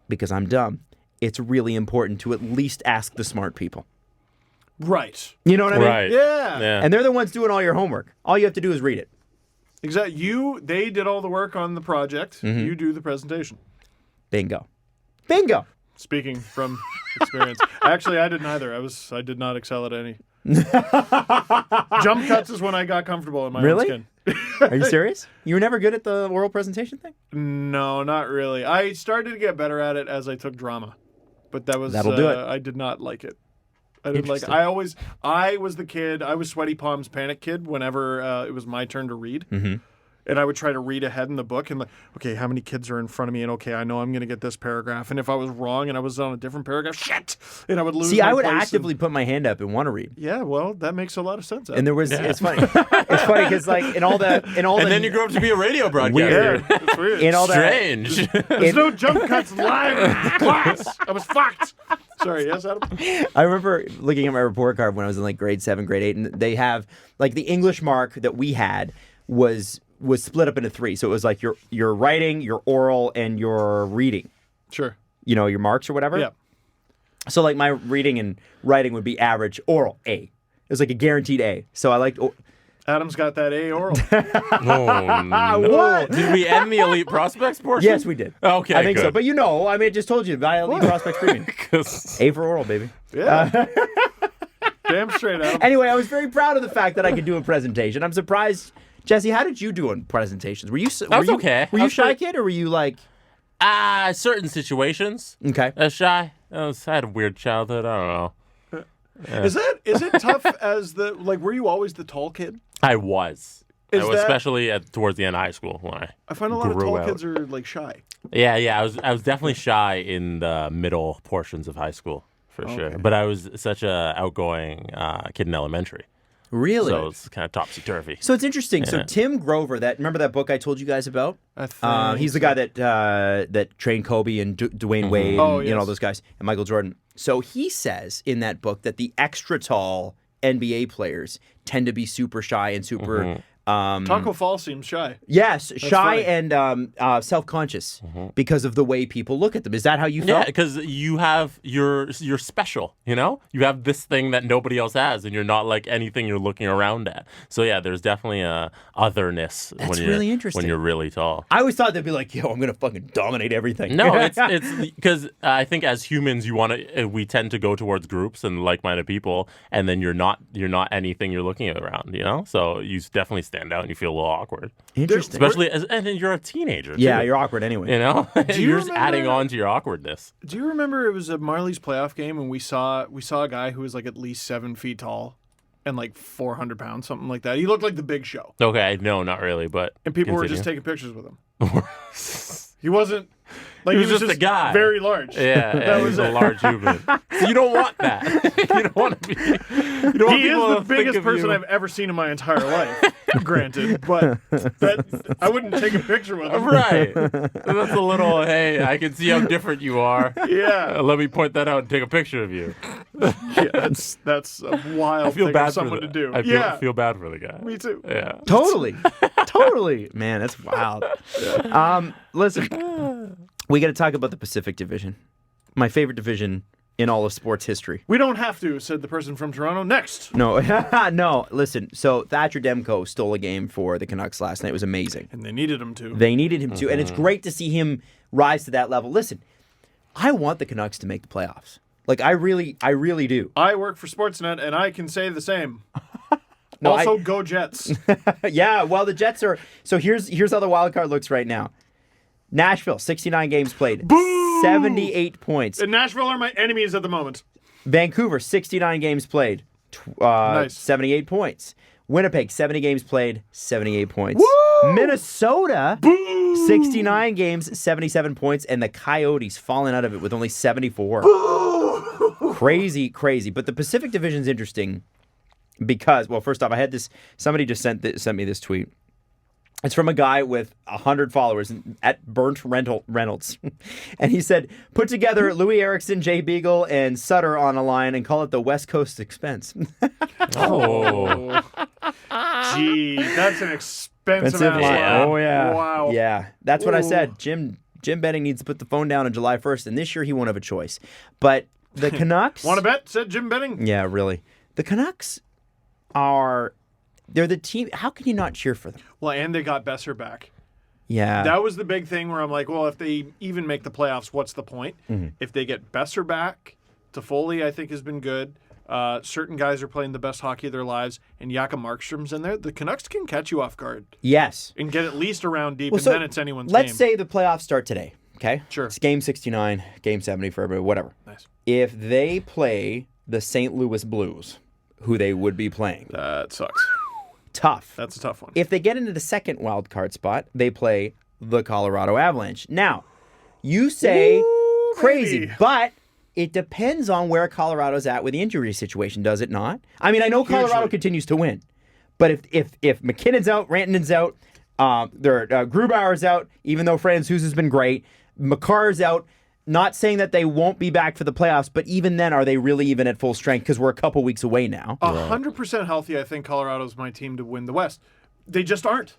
because I'm dumb, it's really important to at least ask the smart people. Right. You know what I mean? Right. Yeah. And they're the ones doing all your homework. All you have to do is read it. Exactly. They did all the work on the project. You do the presentation. Bingo. Speaking from experience. Actually, I didn't either. I did not excel at any. Jump cuts is when I got comfortable in my own skin. Are you serious? You were never good at the oral presentation thing? No, not really. I started to get better at it as I took drama. But that'll do it. I did not like it. I didn't like it. I was the kid, I was Sweaty Palms Panic Kid whenever it was my turn to read. Mm-hmm. And I would try to read ahead in the book and like, okay, how many kids are in front of me? And okay, I know I'm going to get this paragraph. And if I was wrong and I was on a different paragraph, shit! And I would lose. See, my I would place actively put my hand up and want to read. Yeah, well, that makes a lot of sense. And there was, it's funny. It's funny because like in all the. And then you grew up to be a radio broadcaster. Yeah, it's weird. In all Strange. There's no jump cuts live in class. I was fucked. Sorry, yes, Adam? I remember looking at my report card when I was in like grade 7, grade 8, and they have like the English mark that we had was split up into 3. So it was like your writing, your oral, and your reading. Sure. You know, your marks or whatever. Yeah. So like my reading and writing would be average, oral A. It was like a guaranteed A. So I liked. Adam's got that A oral. Oh, no. What? Did we end the Elite Prospects portion? Yes, we did. Okay, I think so. good. But I mean, I just told you, buy Elite Prospects Premium. 'Cause- A for oral, baby. Yeah. Damn straight, Adam. Anyway, I was very proud of the fact that I could do a presentation. I'm surprised. Jesse, how did you do on presentations? Were you okay. Were I you was shy pretty- kid or were you like certain situations. okay? Shy. I had a weird childhood. I don't know. Is it tough as were you always the tall kid? I was. Is that- especially towards the end of high school when I find a lot of grew tall out. kids are like shy. Yeah. I was definitely shy in the middle portions of high school for sure. But I was such a outgoing kid in elementary. Really? So it's kind of topsy turvy. So it's interesting. So Yeah. Tim Grover, remember that book I told you guys about? I think He's the guy that trained Kobe and Dwayne Wade and Oh, you know, all yes. those guys and Michael Jordan. So he says in that book that the extra tall NBA players tend to be super shy and super Taco Fall seems shy. yes, shy funny. and self-conscious because of the way people look at them. Is that how you Yeah, felt? because you're special, you know? You have this thing that nobody else has, and you're not like anything you're looking around at. So yeah, there's definitely a otherness That's when you're really interesting. when you're really tall. I always thought they'd be like, yo, I'm going to fucking dominate everything. No, it's because I think as humans we tend to go towards groups and like-minded people, and then you're not anything you're looking around, you know? So you definitely stand out and you feel a little awkward. Interesting. Especially and then you're a teenager. Yeah, too, you're awkward anyway. you know? you You're just remember- adding on to your awkwardness. Do you remember it was a Marley's playoff game and we saw a guy who was like at least 7 feet tall and like 400 pounds, something like that. He looked like the Big Show, Okay, no, not really, but and people were just continue. taking pictures with him. He wasn't like He was just a guy. very large. Yeah, That he's was a it. large human. So you don't want that. You don't want to be. You don't want He is people the to think biggest of person you. I've ever seen in my entire life. Granted, but I wouldn't take a picture with him. Right. That's a little. Hey, I can see how different you are. Yeah, Let me point that out and take a picture of you. yeah, that's a wild I feel thing bad for someone the, to do. I feel, Yeah, feel bad for the guy. me too. Yeah. Totally. Totally. Man, that's wild. Listen, we got to talk about the Pacific Division. My favorite division in all of sports history. We don't have to, said the person from Toronto. Next. No, no, listen. So Thatcher Demko stole a game for the Canucks last night. It was amazing. And they needed him to. They needed him to, and it's great to see him rise to that level. Listen, I want the Canucks to make the playoffs. Like, I really do. I work for Sportsnet, and I can say the same. No, also, go Jets. Yeah, well, the Jets are... So here's how the wild card looks right now. Nashville, 69 games played. Boo! 78 points. And Nashville are my enemies at the moment. Vancouver, 69 games played. Nice. 78 points. Winnipeg, 70 games played, 78 points. Woo! Minnesota, Boo! 69 games, 77 points, and the Coyotes falling out of it with only 74. Boo! Crazy. But the Pacific Division's interesting because, well, first off, I had this, somebody just sent me this tweet. It's from a guy with 100 followers at Burnt Reynolds. And he said, put together Louis Erickson, Jay Beagle, and Sutter on a line and call it the West Coast expense. Oh. Gee, that's an expensive line. Oh, yeah. Wow. Yeah. That's what I said. Jim Benning needs to put the phone down on July 1st, and this year he won't have a choice. But the Canucks... Want to bet? Said Jim Benning. Yeah, really. The Canucks are... They're the team. How can you not cheer for them? Well, and they got Besser back. Yeah. That was the big thing where I'm like, well, if they even make the playoffs, what's the point? Mm-hmm. If they get Besser back, Toffoli, I think, has been good. Certain guys are playing the best hockey of their lives, and Jakob Markstrom's in there. The Canucks can catch you off guard. Yes. And get at least a round deep, Well, and so then it's anyone's let's game. say the playoffs start today, okay? Sure. It's game 69, game 70 for everybody, whatever. Nice. If they play the St. Louis Blues, who they would be playing, That sucks. tough. That's a tough one. If they get into the second wild card spot, they play the Colorado Avalanche. Now, you say Ooh, crazy, baby. but it depends on where Colorado's at with the injury situation, does it not? I mean, I know Colorado Hugely. continues to win, but if McKinnon's out, Rantanen's out, Grubauer's out, even though Francouz has been great, Makar's out. Not saying that they won't be back for the playoffs, but even then, are they really even at full strength? Because we're a couple weeks away now. 100% healthy, I think Colorado's my team to win the West. They just aren't.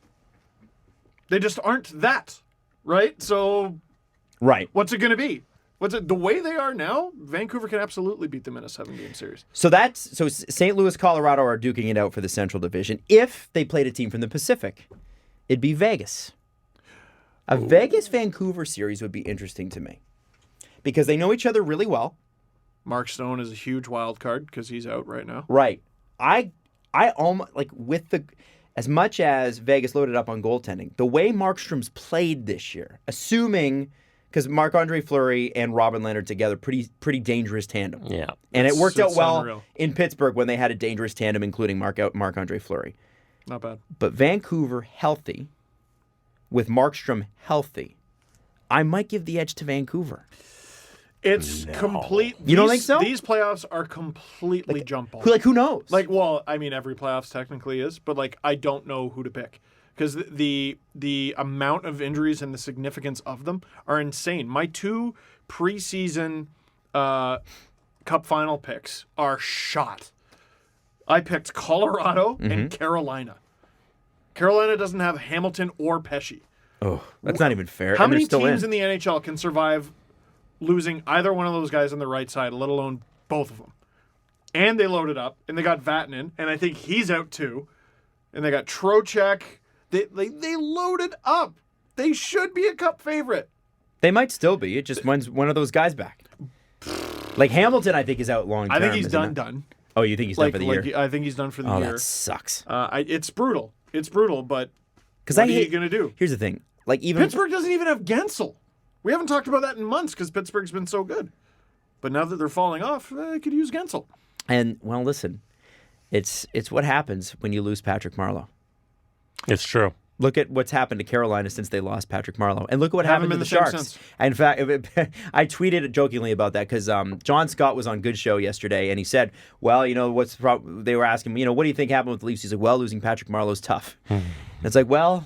They just aren't that, right? So Right. what's it going to be? The way they are now, Vancouver can absolutely beat them in a 7-game series. So St. Louis, Colorado are duking it out for the Central Division. If they played a team from the Pacific, it'd be Vegas. A Vegas-Vancouver series would be interesting to me. Because they know each other really well. Mark Stone is a huge wild card because he's out right now. Right. I almost like as much as Vegas loaded up on goaltending, the way Markstrom's played this year, assuming because Marc-Andre Fleury and Robin Leonard together, pretty dangerous tandem. Yeah. And it worked out It's well unreal. in Pittsburgh when they had a dangerous tandem, including Marc-Andre Fleury. Not bad. But Vancouver healthy, with Markstrom healthy, I might give the edge to Vancouver. It's complete. You don't think so? These playoffs are completely jump ball. Who knows? Well, I mean, every playoffs technically is, but I don't know who to pick because the amount of injuries and the significance of them are insane. My two preseason Cup final picks are shot. I picked Colorado and Carolina. Carolina doesn't have Hamilton or Pesce. Oh, that's not even fair. How and they're many still teams in the NHL can survive losing either one of those guys on the right side, let alone both of them? And they loaded up, and they got Vatanen, and I think he's out too. And they got Trocheck. They loaded up. They should be a Cup favorite. They might still be. It just when's one of those guys back. Like Hamilton, I think is out long term. I think he's isn't it? done. Oh, you think he's done for the year? I think he's done for the Oh, year. that sucks. It's brutal. It's brutal, but Because what are you going to do? Here's the thing. Like even Pittsburgh doesn't even have Gensel. We haven't talked about that in months because Pittsburgh's been so good. But now that they're falling off, they could use Gensel. And well, listen, it's what happens when you lose Patrick Marleau. It's true. Look at what's happened to Carolina since they lost Patrick Marleau, and look at what Haven't happened to been the the same Sharks. since. In fact, I tweeted jokingly about that because John Scott was on Good Show yesterday, and he said, "Well, you know what's they were asking me, what do you think happened with the Leafs?" He's like, "Well, losing Patrick Marleau's tough." And it's like, well,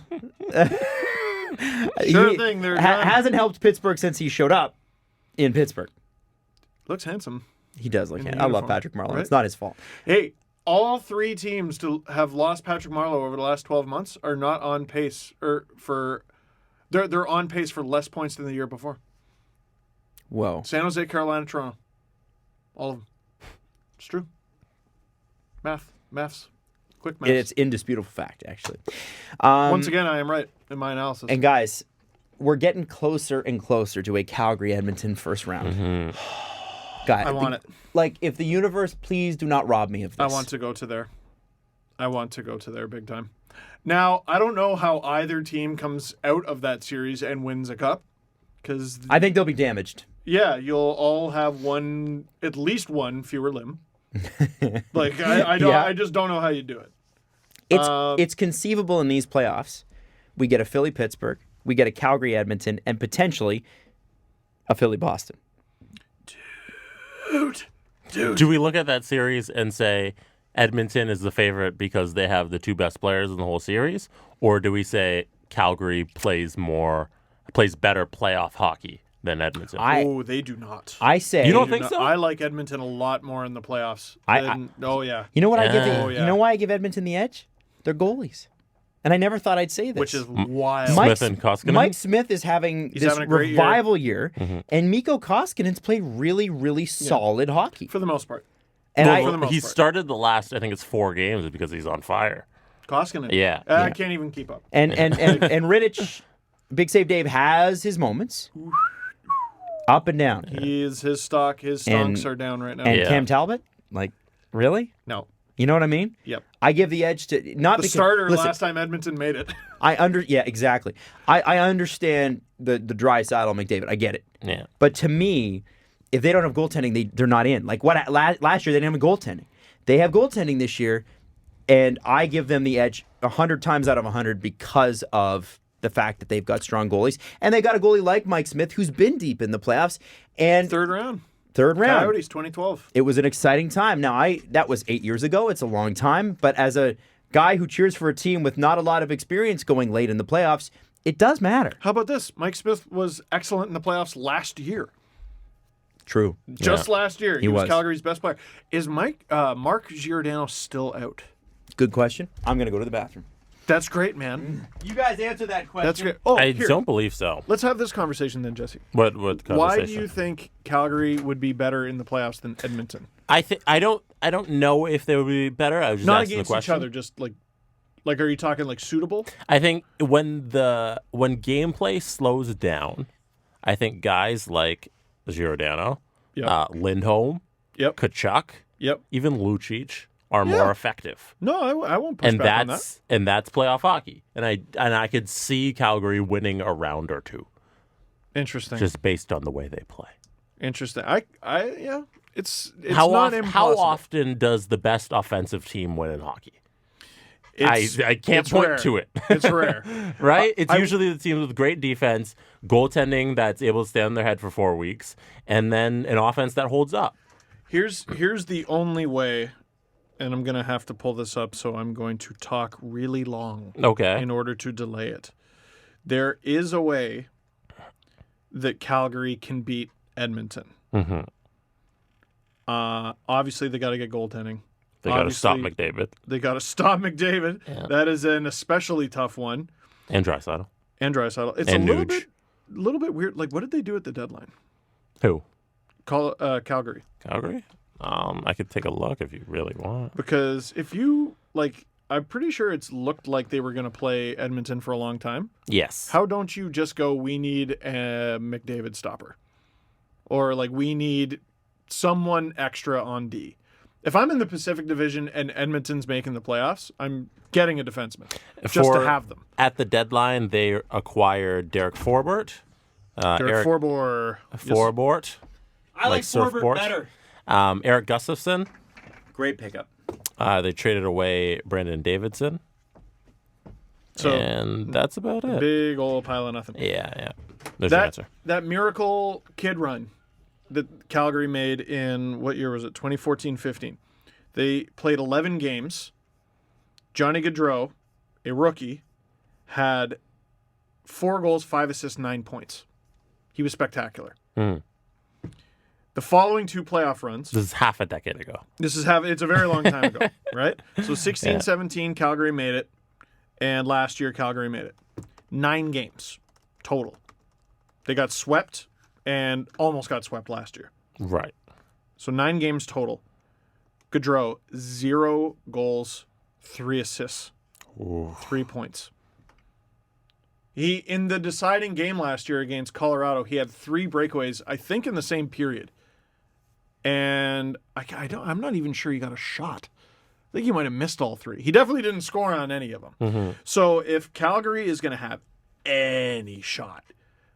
Sure thing, they're done. hasn't helped Pittsburgh since he showed up in Pittsburgh. Looks handsome. He does look. In the I love uniform, Patrick Marleau. right? It's not his fault. Hey, all three teams to have lost Patrick Marleau over the last 12 months are not on pace they're on pace for less points than the year before. Whoa. San Jose, Carolina, Toronto. All of them. It's true. Maths. Quick maths. It's indisputable fact, actually. Once again, I am right in my analysis. And guys, we're getting closer and closer to a Calgary-Edmonton first round. Mm-hmm. God, I want it. Like, if the universe, please do not rob me of this. I want to go to there. I want to go to there big time. Now, I don't know how either team comes out of that series and wins a cup. Because I think they'll be damaged. Yeah, you'll all have at least one fewer limb. I just don't know how you do it. It's conceivable in these playoffs. We get a Philly Pittsburgh, we get a Calgary Edmonton, and potentially a Philly Boston. Dude. Do we look at that series and say Edmonton is the favorite because they have the two best players in the whole series, or do we say Calgary plays better playoff hockey than Edmonton? They do not. I say you don't think so? I like Edmonton a lot more in the playoffs. Yeah. You know what You know why I give Edmonton the edge? They're goalies. And I never thought I'd say this. Which is wild. Smith and Koskinen? Mike Smith is having this having a revival year, and Mikko Koskinen's played really, really solid hockey. For the most part. And he started the last, I think it's 4 games because he's on fire. Koskinen. Yeah. I can't even keep up. And Rittich, Big Save Dave, has his moments. Up and down. His stonks are down right now. And Cam Talbot? Really? No. You know what I mean? Yep. I give the edge to starter last time Edmonton made it. Exactly. I understand the dry saddle McDavid. I get it. Yeah. But to me, if they don't have goaltending, they're not in. Like last year, they didn't have goaltending. They have goaltending this year, and I give them the edge 100 times out of 100 because of the fact that they've got strong goalies, and they got a goalie like Mike Smith who's been deep in the playoffs. And Third round. Coyotes, 2012. It was an exciting time. Now, that was 8 years ago. It's a long time. But as a guy who cheers for a team with not a lot of experience going late in the playoffs, it does matter. How about this? Mike Smith was excellent in the playoffs last year. True. Just last year. He was was. Calgary's best player. Is Mark Giordano still out? Good question. I'm going to go to the bathroom. That's great, man. You guys answer that question. That's great. Oh, I here. don't believe so. Let's have this conversation then, Jesse. What conversation? Why do you think Calgary would be better in the playoffs than Edmonton? I don't know if they would be better. I was just Not asking against the question. each other, just like are you talking like suitable? I think when gameplay slows down, I think guys like Giordano, Lindholm, Kachuk, even Lucic are more effective. No, I won't push back on that. And that's playoff hockey. And I could see Calgary winning a round or two. Interesting. Just based on the way they play. Interesting. It's how not how impossible. often does the best offensive team win in hockey? I can't point rare. to it. It's rare. Right? It's usually the teams with great defense, goaltending that's able to stay on their head for 4 weeks, and then an offense that holds up. Here's the only way, and I'm going to have to pull this up, so I'm going to talk really long in order to delay it. There is a way that Calgary can beat Edmonton. Mm-hmm. Obviously, they got to get goaltending. They got to stop McDavid. They got to stop McDavid. Yeah. That is an especially tough one. And Draisaitl. It's a little bit weird. Like, what did they do at the deadline? Who? Calgary. Calgary? I could take a look if you really want. Because I'm pretty sure it's looked like they were going to play Edmonton for a long time. Yes. How don't you just go, we need a McDavid stopper? Or, we need someone extra on D. If I'm in the Pacific Division and Edmonton's making the playoffs, I'm getting a defenseman just to have them. At the deadline, they acquired Derek Forbort. Forbort. Forbort. I like Forbort better. Eric Gustafsson. Great pickup. They traded away Brandon Davidson. And that's about it. Big old pile of nothing. Yeah. There's your answer. That miracle kid run that Calgary made in, what year was it? 2014-15. They played 11 games. Johnny Gaudreau, a rookie, had 4 goals, 5 assists, 9 points. He was spectacular. Mm. The following 2 playoff runs. This is half a decade ago. It's a very long time ago, right? So 16-17, Calgary made it. And last year, Calgary made it. 9 games total. They got swept and almost got swept last year. Right. So 9 games total. Gaudreau, 0 goals, 3 assists, 3 points. He, in the deciding game last year against Colorado, he had 3 breakaways, I think in the same period. And I'm not even sure he got a shot. think he might have missed all 3. He definitely didn't score on any of them. So if Calgary is going to have any shot,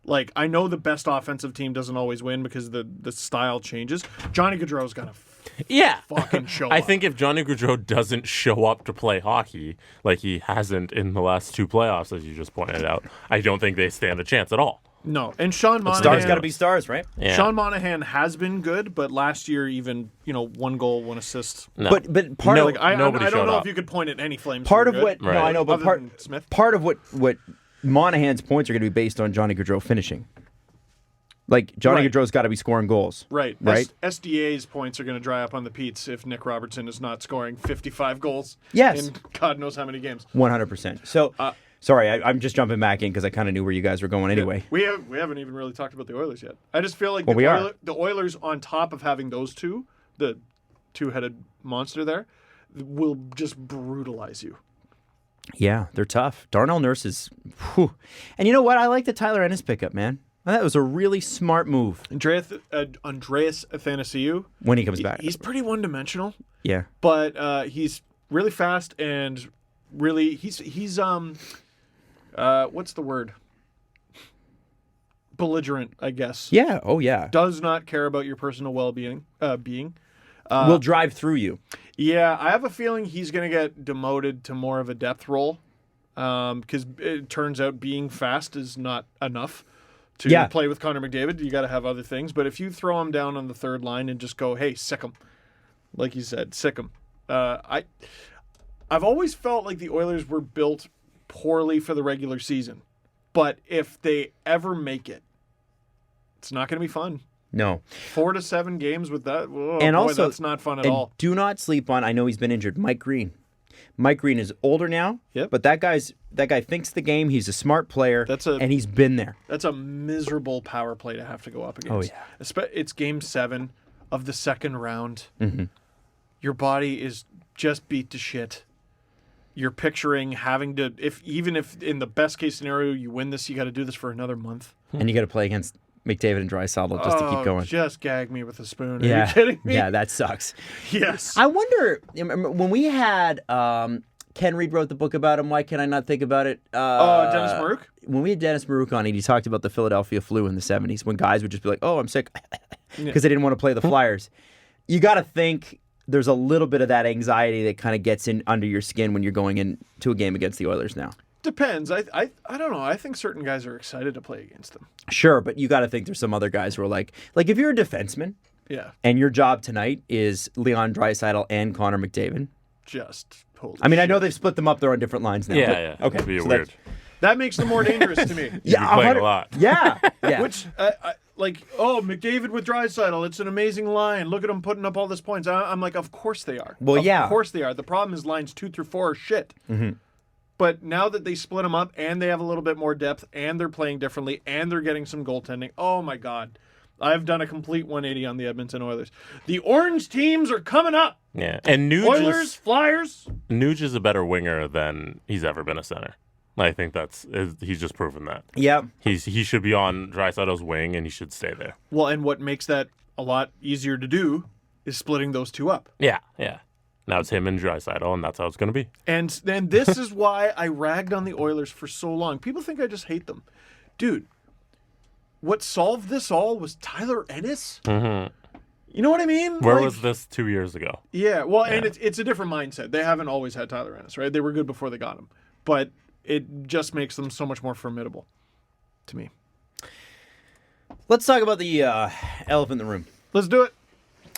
like, I know the best offensive team doesn't always win because the style changes. Johnny Gaudreau's got to fucking show up. I think if Johnny Gaudreau doesn't show up to play hockey, like he hasn't in the last 2 playoffs, as you just pointed out, I don't think they stand a chance at all. No, and Sean Monahan. Stars got to be stars, right? Yeah. Sean Monahan has been good, but last year even 1 goal, 1 assist. No. But part of I don't showed know up. if you could point at any Flames. part who of were what good, Right. no, I know, but other than Smith. part of what Monahan's points are going to be based on Johnny Gaudreau finishing. Like Johnny Right. Gaudreau's got to be scoring goals. Right. Right. SDA's points are going to dry up on the Pete's if Nick Robertson is not scoring 55 goals. Yes. In God knows how many games. 100%. So, sorry, I'm just jumping back in because I kind of knew where you guys were going anyway. We haven't even really talked about the Oilers yet. I just feel like Well, we are. the Oilers, on top of having those two, the 2-headed monster there, will just brutalize you. Yeah, they're tough. Darnell Nurse is, whew. And you know what? I like the Tyler Ennis pickup, man. That was a really smart move Andreas Athanasiou, when he comes back. he's pretty one-dimensional, Yeah. but he's really fast and really he's what's the word? Belligerent, I guess. Yeah. Oh, yeah. Does not care about your personal well-being. We'll drive through you. Yeah, I have a feeling he's going to get demoted to more of a depth role because it turns out being fast is not enough to play with Connor McDavid. You got to have other things. But if you throw him down on the third line and just go, hey, sick him, like you said, sick him. I've always felt like the Oilers were built poorly for the regular season. But if they ever make it, it's not going to be fun. No. 4 to 7 games with that. Oh, And boy, also, that's not fun at and all. do not sleep on, I know he's been injured, Mike Green. Mike Green is older now, Yep. but that guy thinks the game. He's a smart player, and he's been there. That's a miserable power play to have to go up against. Oh, yeah. It's game 7 of the second round. Mm-hmm. Your body is just beat to shit. You're picturing having to, even if in the best case scenario you win this, you got to do this for another month. And you got to play against McDavid and Draisaitl just to keep going. Just gag me with a spoon. Yeah. Are you kidding me? Yeah, that sucks. Yes. I wonder, when we had Ken Reed wrote the book about him, why can I not think about it? Dennis Maruk? When we had Dennis Maruk on it, he talked about the Philadelphia flu in the 70s when guys would just be like, oh, I'm sick, because they didn't want to play the Flyers. You got to think there's a little bit of that anxiety that kind of gets in under your skin when you're going into a game against the Oilers now. Depends. I don't know. I think certain guys are excited to play against them. Sure, but you got to think there's some other guys who are like if you're a defenseman, Yeah. and your job tonight is Leon Draisaitl and Connor McDavid. Just holy I mean, I shit. know they've split them up; they're on different lines now. Yeah. but- Okay. It'd be so weird. That makes them more dangerous to me. You'd be playing 100 a lot. Yeah. Yeah. Which, McDavid with Draisaitl, it's an amazing line. Look at them putting up all this points. I'm like, of course they are. Well, yeah. Of course they are. The problem is lines 2 through 4 are shit. Mm-hmm. But now that they split them up and they have a little bit more depth and they're playing differently and they're getting some goaltending, oh my God. I've done a complete 180 on the Edmonton Oilers. The orange teams are coming up. Yeah, and Oilers, Flyers. Nuge is a better winger than he's ever been a center. I think he's just proven that. Yeah. He should be on Draisaitl's wing and he should stay there. Well, and what makes that a lot easier to do is splitting those two up. Yeah. Now it's him and Draisaitl, and that's how it's going to be. And then this is why I ragged on the Oilers for so long. People think I just hate them. Dude, what solved this all was Tyler Ennis? Mm-hmm. You know what I mean? Where was this 2 years ago? Yeah, well, and it's a different mindset. They haven't always had Tyler Ennis, right? They were good before they got him. But it just makes them so much more formidable to me. Let's talk about the elephant in the room. Let's do it.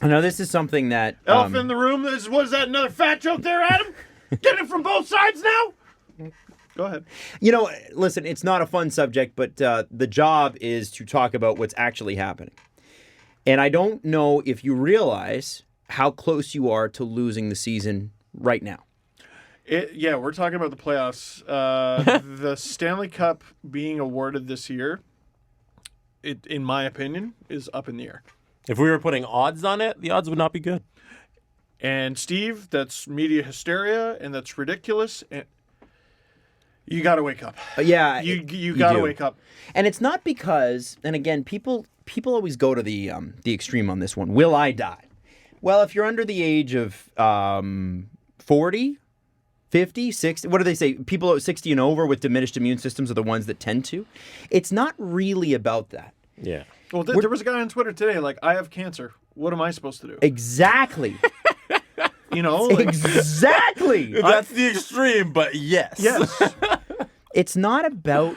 Now, this is something that... Elephant in the room. What is that, another fat joke there, Adam? Get it from both sides now? Go ahead. You know, listen, it's not a fun subject, but the job is to talk about what's actually happening. And I don't know if you realize how close you are to losing the season right now. We're talking about the playoffs. The Stanley Cup being awarded this year, in my opinion, is up in the air. If we were putting odds on it, the odds would not be good. And Steve, that's media hysteria, and that's ridiculous. And you got to wake up. You got to wake up. And it's not because, and again, people always go to the extreme on this one. Will I die? Well, if you're under the age of 40, 50, 60. What do they say? People 60 and over with diminished immune systems are the ones that tend to. It's not really about that. Yeah. Well, there was a guy on Twitter today, like, I have cancer. What am I supposed to do? Exactly. You know? Like, Exactly. That's the extreme, but yes. yes. It's not about,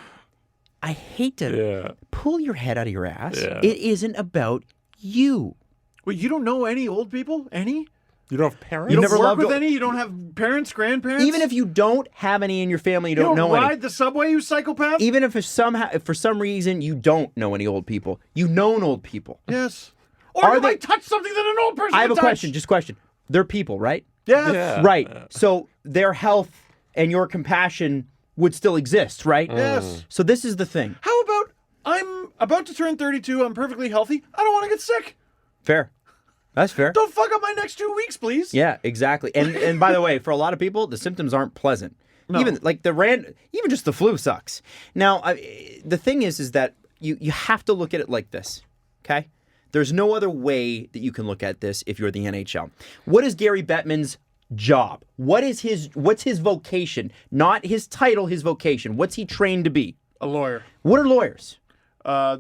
I hate to Yeah. pull your head out of your ass. Yeah. It isn't about you. Wait, you don't know any old people? Any? You don't have parents? You don't never work loved with o- any? You don't have parents, grandparents? Even if you don't have any in your family, you you don't know ride any. the subway, you psychopath? Even if for some reason you don't know any old people, you known old people. Yes. Or Are you they- might touch something that an old person I have a would touch. question, just question. They're people, right? Yes. Yeah. Right. So their health and your compassion would still exist, right? Yes. So this is the thing. How about I'm about to turn 32, I'm perfectly healthy, I don't want to get sick. Fair. That's fair. Don't fuck up my next 2 weeks, please. Yeah, exactly. And by the way, for a lot of people, the symptoms aren't pleasant. No. Even like even just the flu sucks. Now, the thing is that you have to look at it like this. Okay? There's no other way that you can look at this if you're the NHL. What is Gary Bettman's job? What's his vocation? Not his title, his vocation. What's he trained to be? A lawyer. What are lawyers?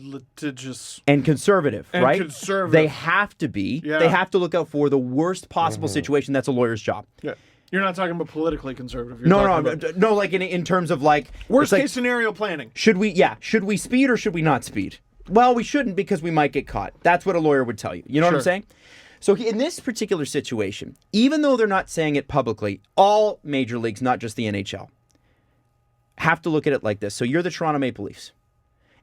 Litigious. And conservative, And right? conservative. They have to be. Yeah. They have to look out for the worst possible situation. That's a lawyer's job. Yeah. You're not talking about politically conservative. You're No, talking no, about no. Like in terms of like worst it's like, case scenario planning. should we speed or should we not speed? Well, we shouldn't because we might get caught. That's what a lawyer would tell you. You know what I'm Sure. saying? So in this particular situation, even though they're not saying it publicly, all major leagues, not just the NHL, have to look at it like this. So you're the Toronto Maple Leafs,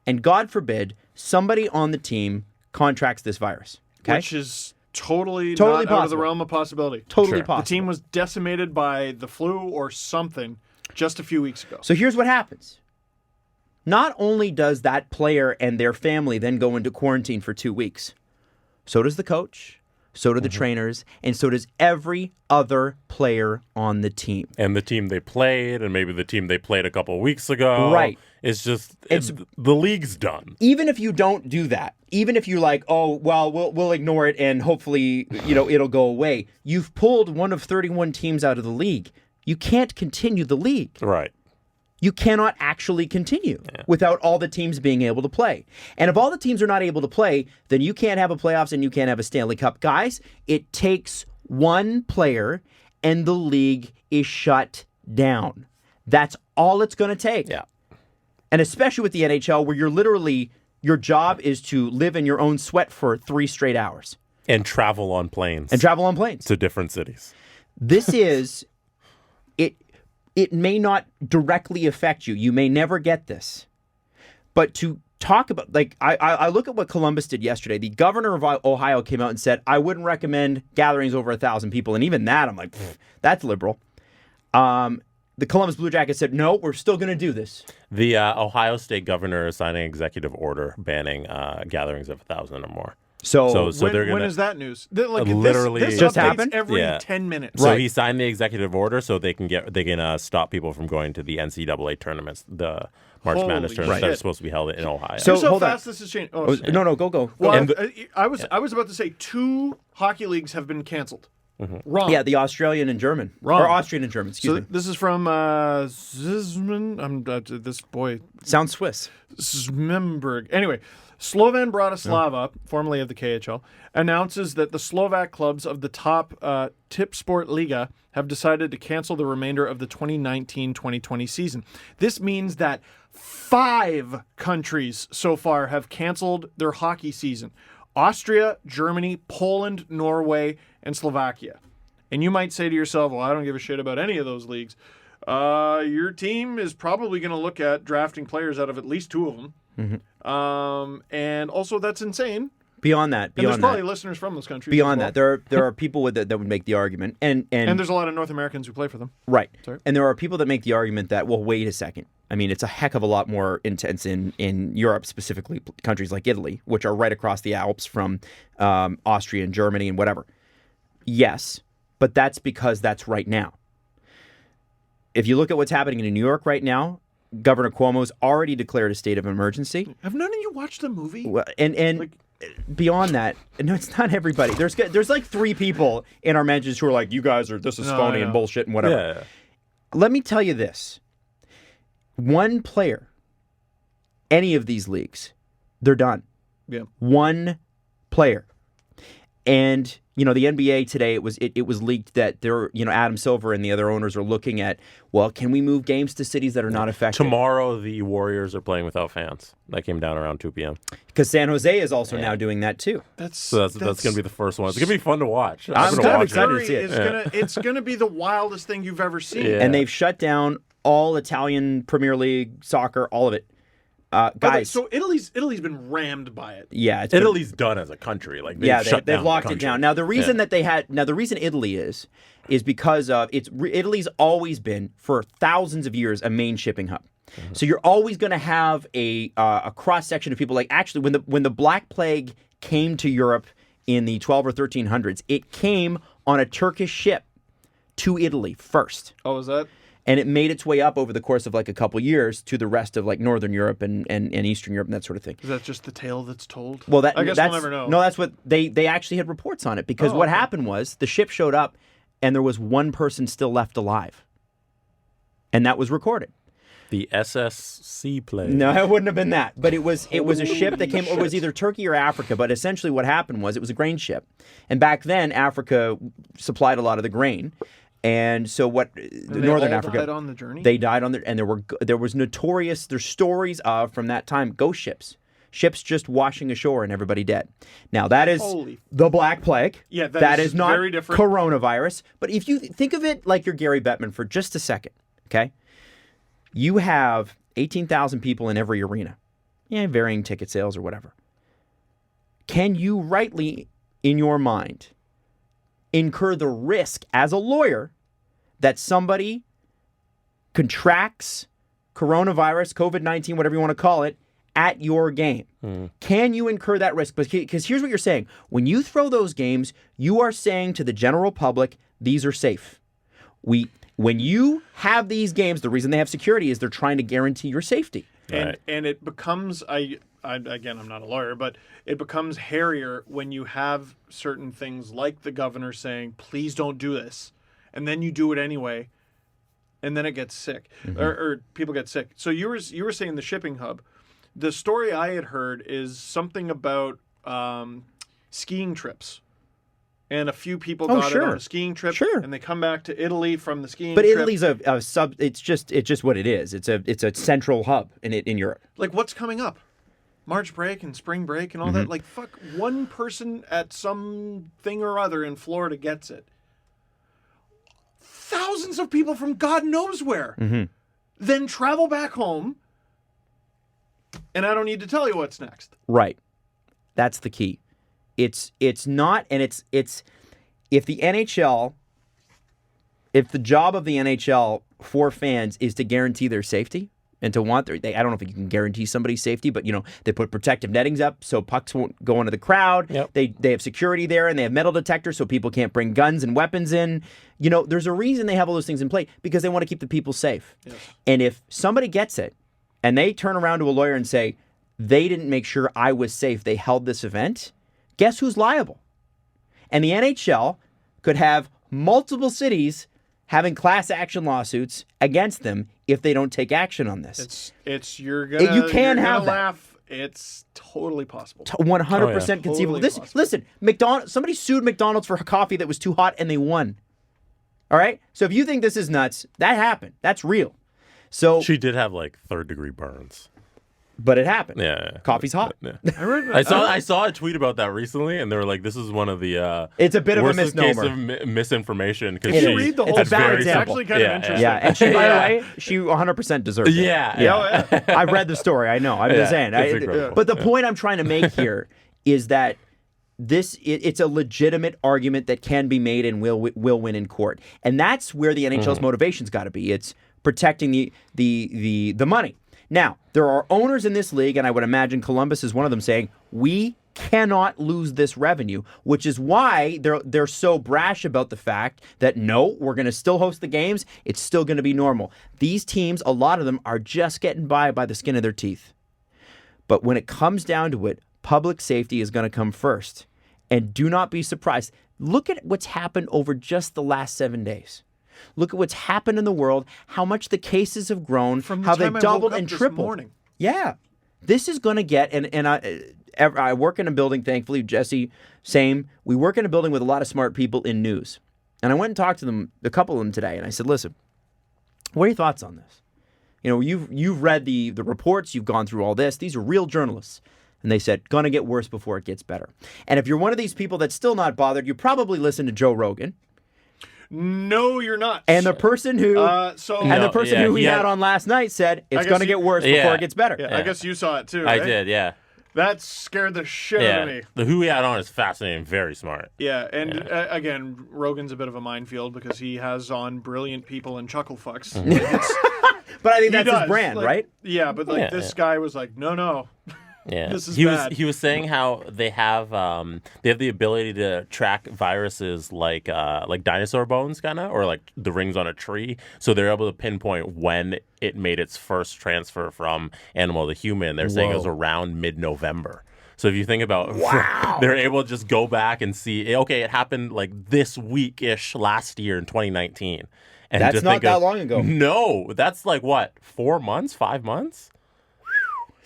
and God forbid somebody on the team contracts this virus. Okay, Which is totally Totally not out of the possible. realm of possibility. totally Sure. possible. The team was decimated by the flu or something just a few weeks ago. So here's what happens. Not only does that player and their family then go into quarantine for 2 weeks, so does the coach, so do the trainers, and so does every other player on the team. And the team they played, and maybe the team they played a couple of weeks ago. Right. It's just, the league's done. Even if you don't do that, even if you're like, oh, well, we'll ignore it and hopefully, it'll go away, you've pulled one of 31 teams out of the league. You can't continue the league. Right. You cannot actually continue without all the teams being able to play. And if all the teams are not able to play, then you can't have a playoffs and you can't have a Stanley Cup. Guys, it takes one player and the league is shut down. That's all it's going to take. Yeah. And especially with the NHL where your job is to live in your own sweat for 3 straight hours. And travel on planes. And travel on planes. to different cities. This is, it may not directly affect you. You may never get this. But to talk about, like, I look at what Columbus did yesterday. The governor of Ohio came out and said, I wouldn't recommend gatherings over 1,000 people. And even that, I'm like, that's liberal. The Columbus Blue Jackets said, no, we're still going to do this. The Ohio State governor is signing an executive order banning gatherings of 1,000 or more. So they're gonna when is that news? Like, literally this just updates happened? every Yeah. 10 minutes. So he signed the executive order so they can stop people from going to the NCAA tournaments, the March Holy Madness tournaments that shit. are supposed to be held in Ohio. So- Here's how hold on. fast this has changed. Oh, sorry. no, go. Well, And I was about to say 2 hockey leagues have been canceled. Wrong. Yeah, the Australian and German. Wrong. Or Austrian and German, excuse So me. this is from Zizman. This boy Sounds Swiss. Smemberg. Anyway, Slovan Bratislava, formerly of the KHL, announces that the Slovak clubs of the top Tip Sport Liga have decided to cancel the remainder of the 2019-2020 season. This means that 5 countries so far have canceled their hockey season. Austria, Germany, Poland, Norway, and Slovakia. And you might say to yourself, well, I don't give a shit about any of those leagues. Your team is probably going to look at drafting players out of at least 2 of them. And also, that's insane. Beyond that, And there's probably listeners from those countries. beyond as that, there are people that would make the argument, and there's a lot of North Americans who play for them. right, Sorry. and there are people that make the argument that, well, wait a second. I mean, it's a heck of a lot more intense in Europe, specifically countries like Italy, which are right across the Alps from Austria and Germany and whatever. Yes, but that's because that's right now. If you look at what's happening in New York right now, Governor Cuomo's already declared a state of emergency. Have none of you watched the movie? Well, and beyond that, no, it's not everybody. There's like 3 people in our mentions who are like, you guys are, this is phony and bullshit and whatever. Yeah. Let me tell you this. One player, any of these leagues, they're done. Yeah. One player. And, the NBA today, it was leaked that Adam Silver and the other owners are looking at, well, can we move games to cities that are not affected? Tomorrow, the Warriors are playing without fans. That came down around 2 p.m. Because San Jose is also now doing that too. That's going to be the first one. It's going to be fun to watch. I'm kind of excited to see it. It's going to be the wildest thing you've ever seen. Yeah. And they've shut down all Italian Premier League soccer, all of it. Guys, so Italy's been rammed by it. Yeah, Italy's done as a country. Like they've locked it down. Now the reason the reason Italy is because of Italy's always been for thousands of years a main shipping hub. Mm-hmm. So you're always going to have a cross section of people. Like actually, when the Black Plague came to Europe in the 12 or 1300s, it came on a Turkish ship to Italy first. Oh, is that? And it made its way up over the course of like a couple years to the rest of like Northern Europe and Eastern Europe and that sort of thing. Is that just the tale that's told? Well, I guess we'll never know. No, that's what they actually had reports on it because what happened was the ship showed up and there was one person still left alive. And that was recorded. The SSC play. No, it wouldn't have been that. But it was a ship that came. It was either Turkey or Africa. But essentially, what happened was it was a grain ship, and back then Africa supplied a lot of the grain. And so Northern Africa died on the journey? They died on and there's stories of from that time ghost ships just washing ashore and everybody dead. Now that is the Black Plague. Yeah, that is not very different. Coronavirus. But if you think of it like you're Gary Bettman for just a second, okay? You have 18,000 people in every arena, varying ticket sales or whatever. Can you rightly, in your mind, incur the risk as a lawyer that somebody contracts coronavirus, COVID-19, whatever you want to call it, at your game? Can you incur that risk? Because here's what you're saying. When you throw those games, you are saying to the general public, these are safe. When you have these games, the reason they have security is they're trying to guarantee your safety. And it becomes, again, I'm not a lawyer, but it becomes hairier when you have certain things like the governor saying, please don't do this. And then you do it anyway. And then it gets sick or people get sick. So you were saying the shipping hub. The story I had heard is something about skiing trips. And a few people got it on a skiing trip, and they come back to Italy from the skiing trip. But Italy's a sub. It's just what it is. It's a central hub in Europe. Like what's coming up? March break and spring break and all that. Like fuck, one person at some thing or other in Florida gets it. Thousands of people from God knows where then travel back home, and I don't need to tell you what's next. Right, that's the key. It's not, and it's if the job of the NHL for fans is to guarantee their safety and to want I don't know if you can guarantee somebody's safety, but they put protective nettings up so pucks won't go into the crowd. Yep. They have security there and they have metal detectors so people can't bring guns and weapons in. There's a reason they have all those things in place because they want to keep the people safe. Yes. And if somebody gets it and they turn around to a lawyer and say they didn't make sure I was safe, they held this event. Guess who's liable? And the NHL could have multiple cities having class action lawsuits against them if they don't take action on this. You're gonna laugh. It's totally possible. 100% conceivable. Totally listen, somebody sued McDonald's for coffee that was too hot and they won. All right? So if you think this is nuts, that happened. That's real. So she did have like 3rd-degree burns. But it happened. Yeah. Coffee's hot. Yeah. I saw a tweet about that recently, and they were like, "This is one of the it's a bit of a case misnomer. of misinformation." If you read the whole it's a bad it's example. actually kind of interesting. Yeah, and she, by the way, she 100% deserved it. Yeah. I read the story. I know. I'm just saying. But the point I'm trying to make here is that it's a legitimate argument that can be made and will win in court, and that's where the NHL's motivation's got to be. It's protecting the money. Now, there are owners in this league, and I would imagine Columbus is one of them, saying, we cannot lose this revenue, which is why they're so brash about the fact that, no, we're going to still host the games. It's still going to be normal. These teams, a lot of them, are just getting by the skin of their teeth. But when it comes down to it, public safety is going to come first. And do not be surprised. Look at what's happened over just the last 7 days. Look at what's happened in the world, how much the cases have grown, From the how they time I doubled woke up and this tripled. morning. Yeah. This is going to get, and I work in a building, thankfully, Jesse, same. We work in a building with a lot of smart people in news. And I went and talked to them, a couple of them today, and I said, listen, what are your thoughts on this? You know, you've read the reports, you've gone through all this. These are real journalists. And they said, gonna get worse before it gets better. And if you're one of these people that's still not bothered, you probably listen to Joe Rogan. No, you're not. And the person who who we had on last night said it's going to get worse before it gets better. Yeah, I guess you saw it too. I right? did, yeah. That scared the shit out of me. The who we had on is fascinating, very smart. Yeah, and again, Rogan's a bit of a minefield because he has on brilliant people and chuckle fucks. But I think that's his brand, right? Yeah, but this guy was like, no. Yeah, this is bad. He was saying how they have the ability to track viruses like dinosaur bones, kind of, or like the rings on a tree. So they're able to pinpoint when it made its first transfer from animal to human. They're saying it was around mid-November. So if you think about, they're able to just go back and see, okay, it happened like this week-ish last year in 2019. And that's not that long ago. No, that's like what, 4 months, 5 months?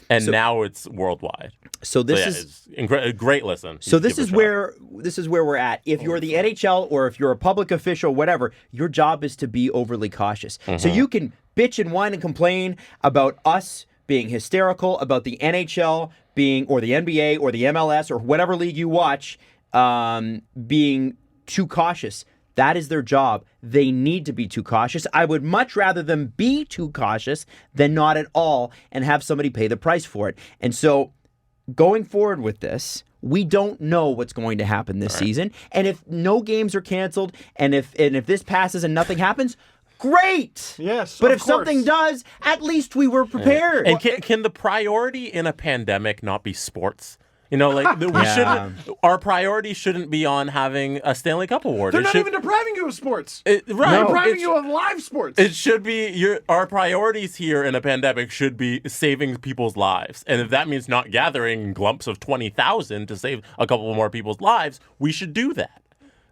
And now it's worldwide. So this is a great listen. So this is where we're at. If you're the NHL or if you're a public official, whatever, your job is to be overly cautious. So you can bitch and whine and complain about us being hysterical, about the NHL being, or the NBA or the MLS or whatever league you watch, being too cautious. That is their job. They need to be too cautious. I would much rather them be too cautious than not at all and have somebody pay the price for it. And so going forward with this, we don't know what's going to happen this season. And if no games are canceled and if this passes and nothing happens, great. Yes, but of if something does, at least we were prepared. And can the priority in a pandemic not be sports? You know, like we shouldn't. Our priority shouldn't be on having a Stanley Cup award. They're not even depriving you of sports. They're depriving you of live sports. It should be our priorities here in a pandemic should be saving people's lives, and if that means not gathering glumps of 20,000 to save a couple more people's lives, we should do that.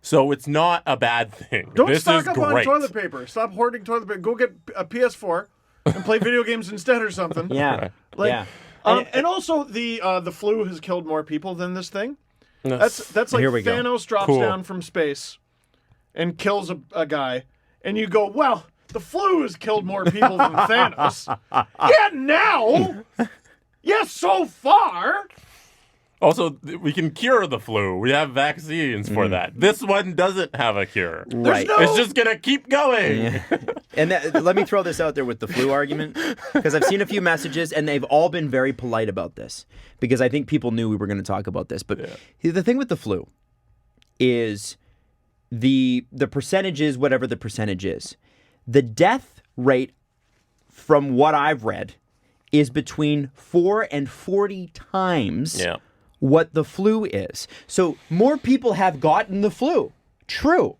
So it's not a bad thing. Don't stock up on toilet paper. Stop hoarding toilet paper. Go get a PS4 and play video games instead or something. Yeah. And also the flu has killed more people than this thing. That's like Thanos drops down from space and kills a guy, and you go, well, the flu has killed more people than Thanos. Yeah, now. Yeah, so far. Also, we can cure the flu. We have vaccines for that. This one doesn't have a cure. Right. It's just going to keep going. Yeah. And let me throw this out there with the flu argument, because I've seen a few messages, and they've all been very polite about this, because I think people knew we were going to talk about this. But the thing with the flu is the percentage is whatever the percentage is. The death rate, from what I've read, is between 4 and 40 times what the flu is. So more people have gotten the flu. True.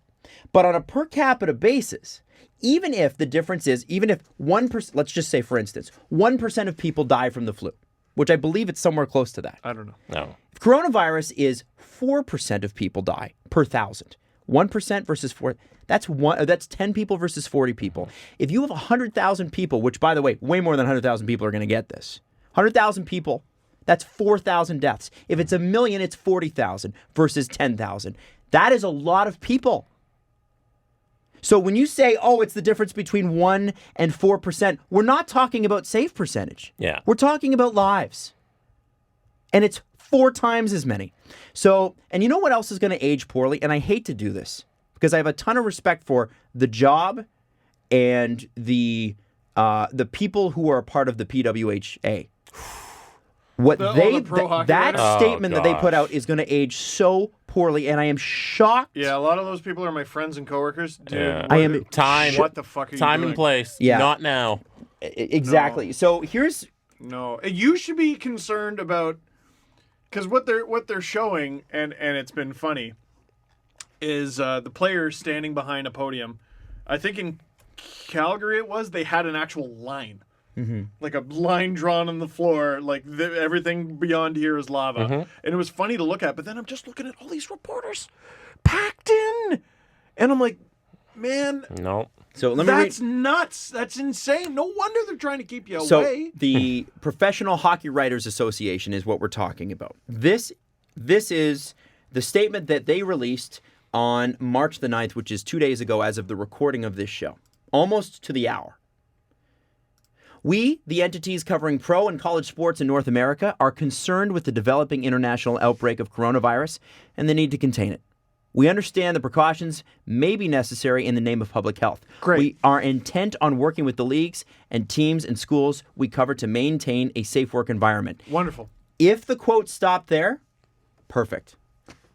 But on a per capita basis, even if the difference is, even if 1%, let's just say, for instance, 1% of people die from the flu, which I believe it's somewhere close to that. I don't know. No. If coronavirus is 4% of people die per 1,000. 1% versus 4, that's 10 people versus 40 people. If you have 100,000 people, which, by the way, way more than 100,000 people are going to get this. 100,000 people, that's 4,000 deaths. If it's 1 million, it's 40,000 versus 10,000. That is a lot of people. So when you say, oh, it's the difference between 1 and 4%, we're not talking about save percentage. Yeah. We're talking about lives. And it's 4 times as many. So, and you know what else is going to age poorly? And I hate to do this because I have a ton of respect for the job and the people who are a part of the PWHA. What that statement that they put out is going to age so poorly, and I am shocked. Yeah, a lot of those people are my friends and coworkers. Dude, I am What the fuck are you doing? Time and place. Yeah. Not now. Exactly. No. So here's you should be concerned about, because what they're showing, and it's been funny, is the players standing behind a podium. I think in Calgary they had an actual line. Like a line drawn on the floor, like everything beyond here is lava. And it was funny to look at, but then I'm just looking at all these reporters packed in. And I'm like, man, No. So let me that's nuts. That's insane. No wonder they're trying to keep you So away. the Professional Hockey Writers Association is what we're talking about. This is the statement that they released on March the 9th, which is 2 days ago as of the recording of this show, almost to the hour. We, the entities covering pro and college sports in North America, are concerned with the developing international outbreak of coronavirus and the need to contain it. We understand the precautions may be necessary in the name of public health. Great. We are intent on working with the leagues and teams and schools we cover to maintain a safe work environment. Wonderful. If the quote stopped there, perfect.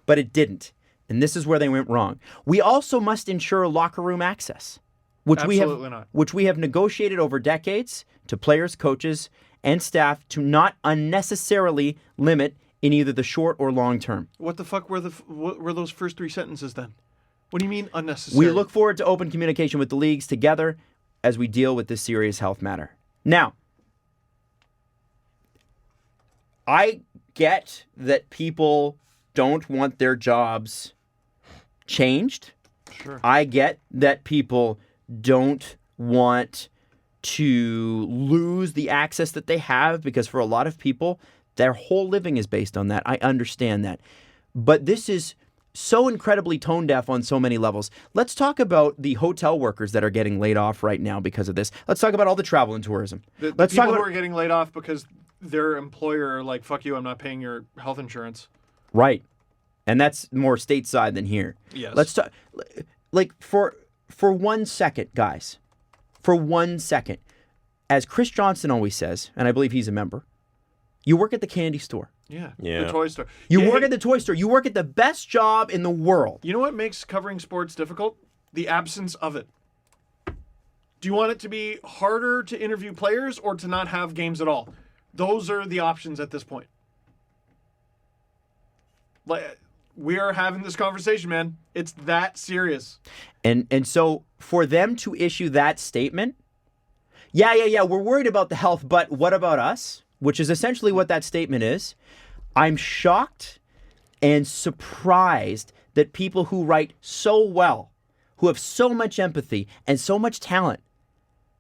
But it didn't. And this is where they went wrong. We also must ensure locker room access, which Absolutely not. we have negotiated over decades to players, coaches, and staff to not unnecessarily limit in either the short or long term. What the fuck were what were those first three sentences then? What do you mean unnecessary? We look forward to open communication with the leagues together as we deal with this serious health matter. Now, I get that people don't want their jobs changed. Sure. I get that people don't want to lose the access that they have because for a lot of people, their whole living is based on that. I understand that. But this is so incredibly tone deaf on so many levels. Let's talk about the hotel workers that are getting laid off right now because of this. Let's talk about all the travel and tourism. The Let's people talk who about are getting laid off because their employer are like, fuck you, I'm not paying your health insurance. right. And that's more stateside than here. Yes. Let's talk like for 1 second, guys. For 1 second. As Chris Johnson always says, and I believe he's a member, you work at the candy store. Yeah. Yeah. The toy store. You Yeah, work hey, at the toy store. You work at the best job in the world. You know what makes covering sports difficult? The absence of it. Do you want it to be harder to interview players or to not have games at all? Those are the options at this point. Like, we are having this conversation, man. It's that serious. And so for them to issue that statement, yeah, we're worried about the health, but what about us? Which is essentially what that statement is. I'm shocked and surprised that people who write so well, who have so much empathy and so much talent,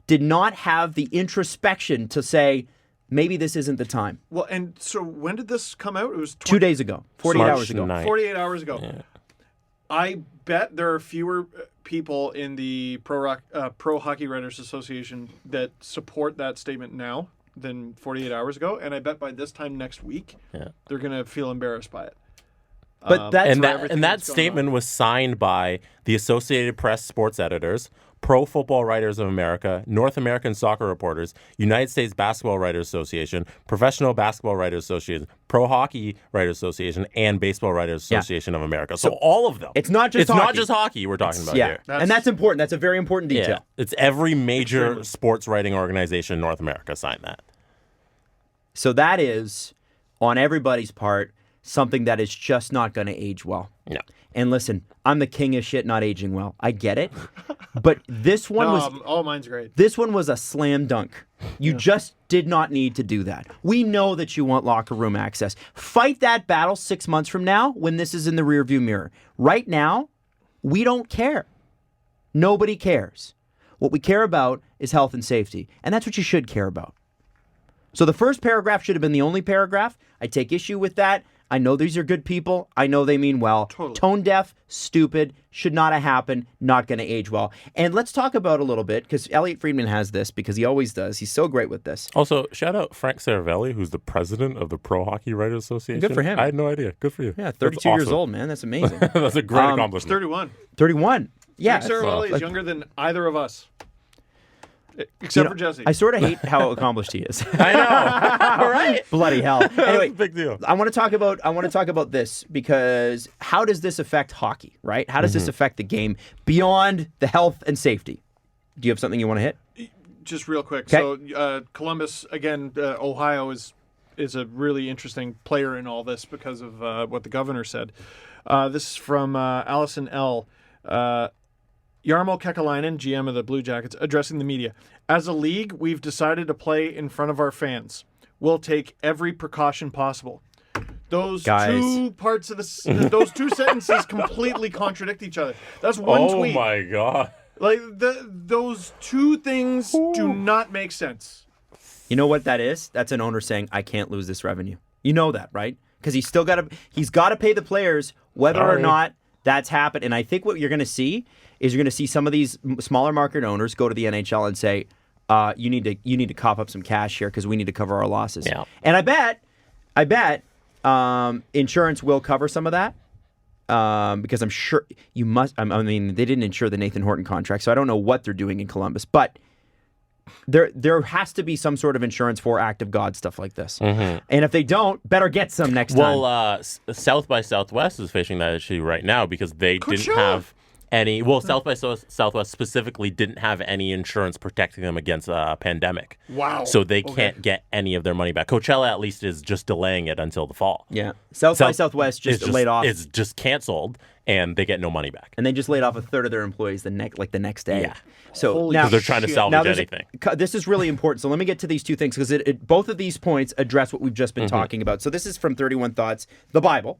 did not have the introspection to say, maybe this isn't the time. Well, and so when did this come out? It was 2 days ago, 48 March hours ago. 9th. 48 hours ago. Yeah. I bet there are fewer people in the Pro Hockey Writers Association that support that statement now than 48 hours ago, and I bet by this time next week, they're going to feel embarrassed by it. But that's And for that everything that's going statement on. was signed by the Associated Press sports editors, Pro Football Writers of America, North American Soccer Reporters, United States Basketball Writers Association, Professional Basketball Writers Association, Pro Hockey Writers Association, and Baseball Writers Association of America. So all of them. it's not just It's hockey. not just hockey we're talking about yeah, here. and that's important. That's a very important detail. Yeah. It's every major Extremely. sports writing organization in North America signed that. So that is, on everybody's part, something that is just not going to age well. No. And listen, I'm the king of shit not aging well. I get it. But this one mine's great. this one was a slam dunk. You just did not need to do that. We know that you want locker room access. Fight that battle 6 months from now when this is in the rearview mirror. Right now, we don't care. Nobody cares. What we care about is health and safety. And that's what you should care about. So the first paragraph should have been the only paragraph. I take issue with that. I know these are good people. I know they mean well. Totally. Tone deaf, stupid, should not have happened, not going to age well. And let's talk about a little bit, because Elliot Friedman has this, because he always does. He's so great with this. Also, shout out Frank Saravelli, who's the president of the Pro Hockey Writers Association. Good for him. I had no idea. Good for you. Yeah, That's 32 years awesome. old, man. That's amazing. That's a great accomplishment. 31. 31. Yeah. Sarah Valley is like- younger than either of us. you Except know, for Jesse. I sort of hate how accomplished he is. I know. All right. Bloody hell. Anyway, Big deal. I want to talk about this because how does this affect hockey, right? How does this affect the game beyond the health and safety? Do you have something you want to hit? Just real quick. 'Kay. So Columbus, again, Ohio is a really interesting player in all this because of what the governor said. This is from Allison L. Jarmo Kekalainen, GM of the Blue Jackets, addressing the media. As a league, we've decided to play in front of our fans. We'll take every precaution possible. Those two parts of those two sentences completely contradict each other. That's one tweet. Oh my God. Like those two things do not make sense. You know what that is? That's an owner saying, I can't lose this revenue. You know that, right? Because he's got to pay the players whether or not that's happened. And I think what you're going to see is you're going to see some of these smaller market owners go to the NHL and say, you need to cough up some cash here because we need to cover our losses. Yeah. And I bet insurance will cover some of that. Because I'm sure you must. I mean, they didn't insure the Nathan Horton contract, so I don't know what they're doing in Columbus. But there has to be some sort of insurance for act of God stuff like this. Mm-hmm. And if they don't, better get some next time. Well, South by Southwest is facing that issue right now because they didn't have any. Well, South by Southwest specifically didn't have any insurance protecting them against a pandemic. Wow. So they can't get any of their money back. Coachella at least is just delaying it until the fall. Yeah. South by Southwest just laid off. It's just canceled, and they get no money back. And they just laid off a third of their employees the next day. Yeah. So now they're trying to salvage anything. This is really important. So let me get to these two things because both of these points address what we've just been talking about. So this is from 31 Thoughts, the Bible.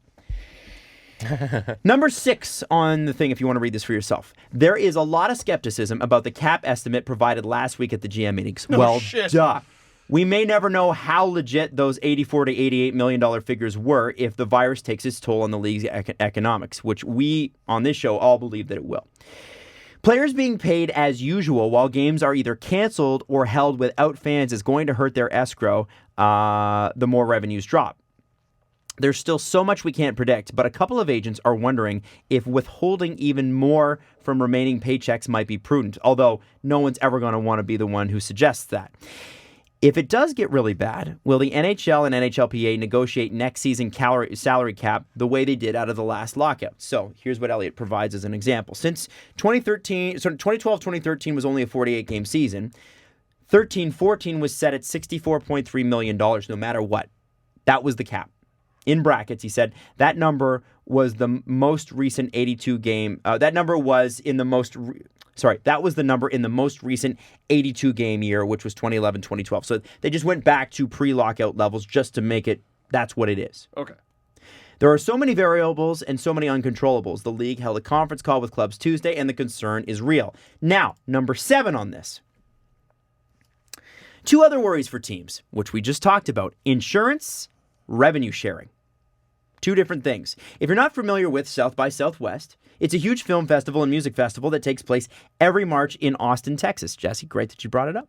Number 6 on the thing, if you want to read this for yourself. There is a lot of skepticism about the cap estimate provided last week at the GM meetings. Duh. We may never know how legit those $84 to $88 million figures were if the virus takes its toll on the league's economics, which we, on this show, all believe that it will. Players being paid as usual while games are either canceled or held without fans is going to hurt their escrow the more revenues drop. There's still so much we can't predict, but a couple of agents are wondering if withholding even more from remaining paychecks might be prudent, although no one's ever going to want to be the one who suggests that. If it does get really bad, will the NHL and NHLPA negotiate next season salary cap the way they did out of the last lockout? So here's what Elliot provides as an example. Since 2012-2013 was only a 48-game season, 13-14 was set at $64.3 million no matter what. That was the cap. In brackets, he said, that number was the most recent 82-game. That was the number in the most recent 82-game year, which was 2011-2012. So they just went back to pre-lockout levels just to make it, that's what it is. Okay. There are so many variables and so many uncontrollables. The league held a conference call with clubs Tuesday, and the concern is real. Now, number 7 on this. 2 other worries for teams, which we just talked about. Insurance, revenue sharing. 2 different things. If you're not familiar with South by Southwest, it's a huge film festival and music festival that takes place every March in Austin, Texas. Jesse, great that you brought it up.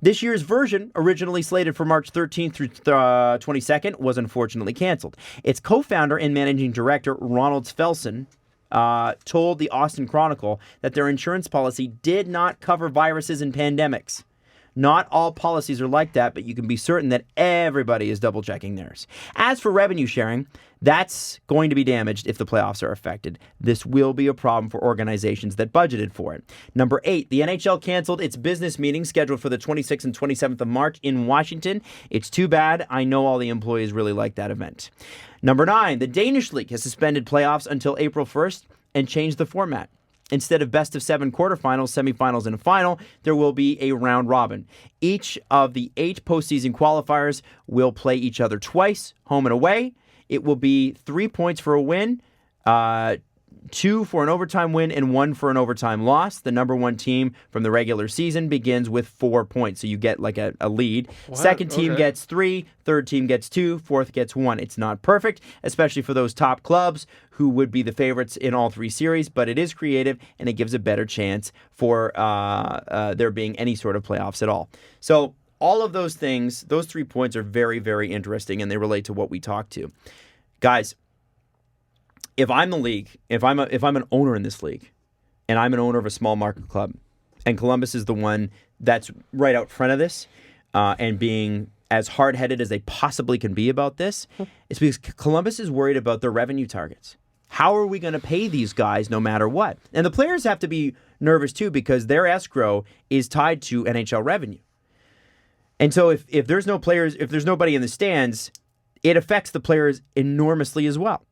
This year's version, originally slated for March 13th through 22nd, was unfortunately canceled. Its co-founder and managing director, Ronald Felsen, told the Austin Chronicle that their insurance policy did not cover viruses and pandemics. Not all policies are like that, but you can be certain that everybody is double-checking theirs. As for revenue sharing, that's going to be damaged if the playoffs are affected. This will be a problem for organizations that budgeted for it. Number 8, the NHL canceled its business meeting scheduled for the 26th and 27th of March in Washington. It's too bad. I know all the employees really like that event. Number 9, the Danish League has suspended playoffs until April 1st and changed the format. Instead of best of 7 quarterfinals, semifinals, and a final, there will be a round robin. Each of the 8 postseason qualifiers will play each other twice, home and away. It will be 3 points for a win, 2 for an overtime win, and 1 for an overtime loss. The number 1 team from the regular season begins with 4 points, so you get like a lead. What? Second team gets 3, third team gets 2, fourth gets 1. It's not perfect, especially for those top clubs who would be the favorites in all 3 series, but it is creative, and it gives a better chance for there being any sort of playoffs at all. So all of those things, those 3 points are very, very interesting, and they relate to what we talked to. Guys, if I'm the league, if I'm an owner in this league, and I'm an owner of a small market club, and Columbus is the one that's right out front of this, and being as hard-headed as they possibly can be about this, it's because Columbus is worried about their revenue targets. How are we going to pay these guys no matter what? And the players have to be nervous too because their escrow is tied to NHL revenue. And so if there's no players, if there's nobody in the stands, it affects the players enormously as well.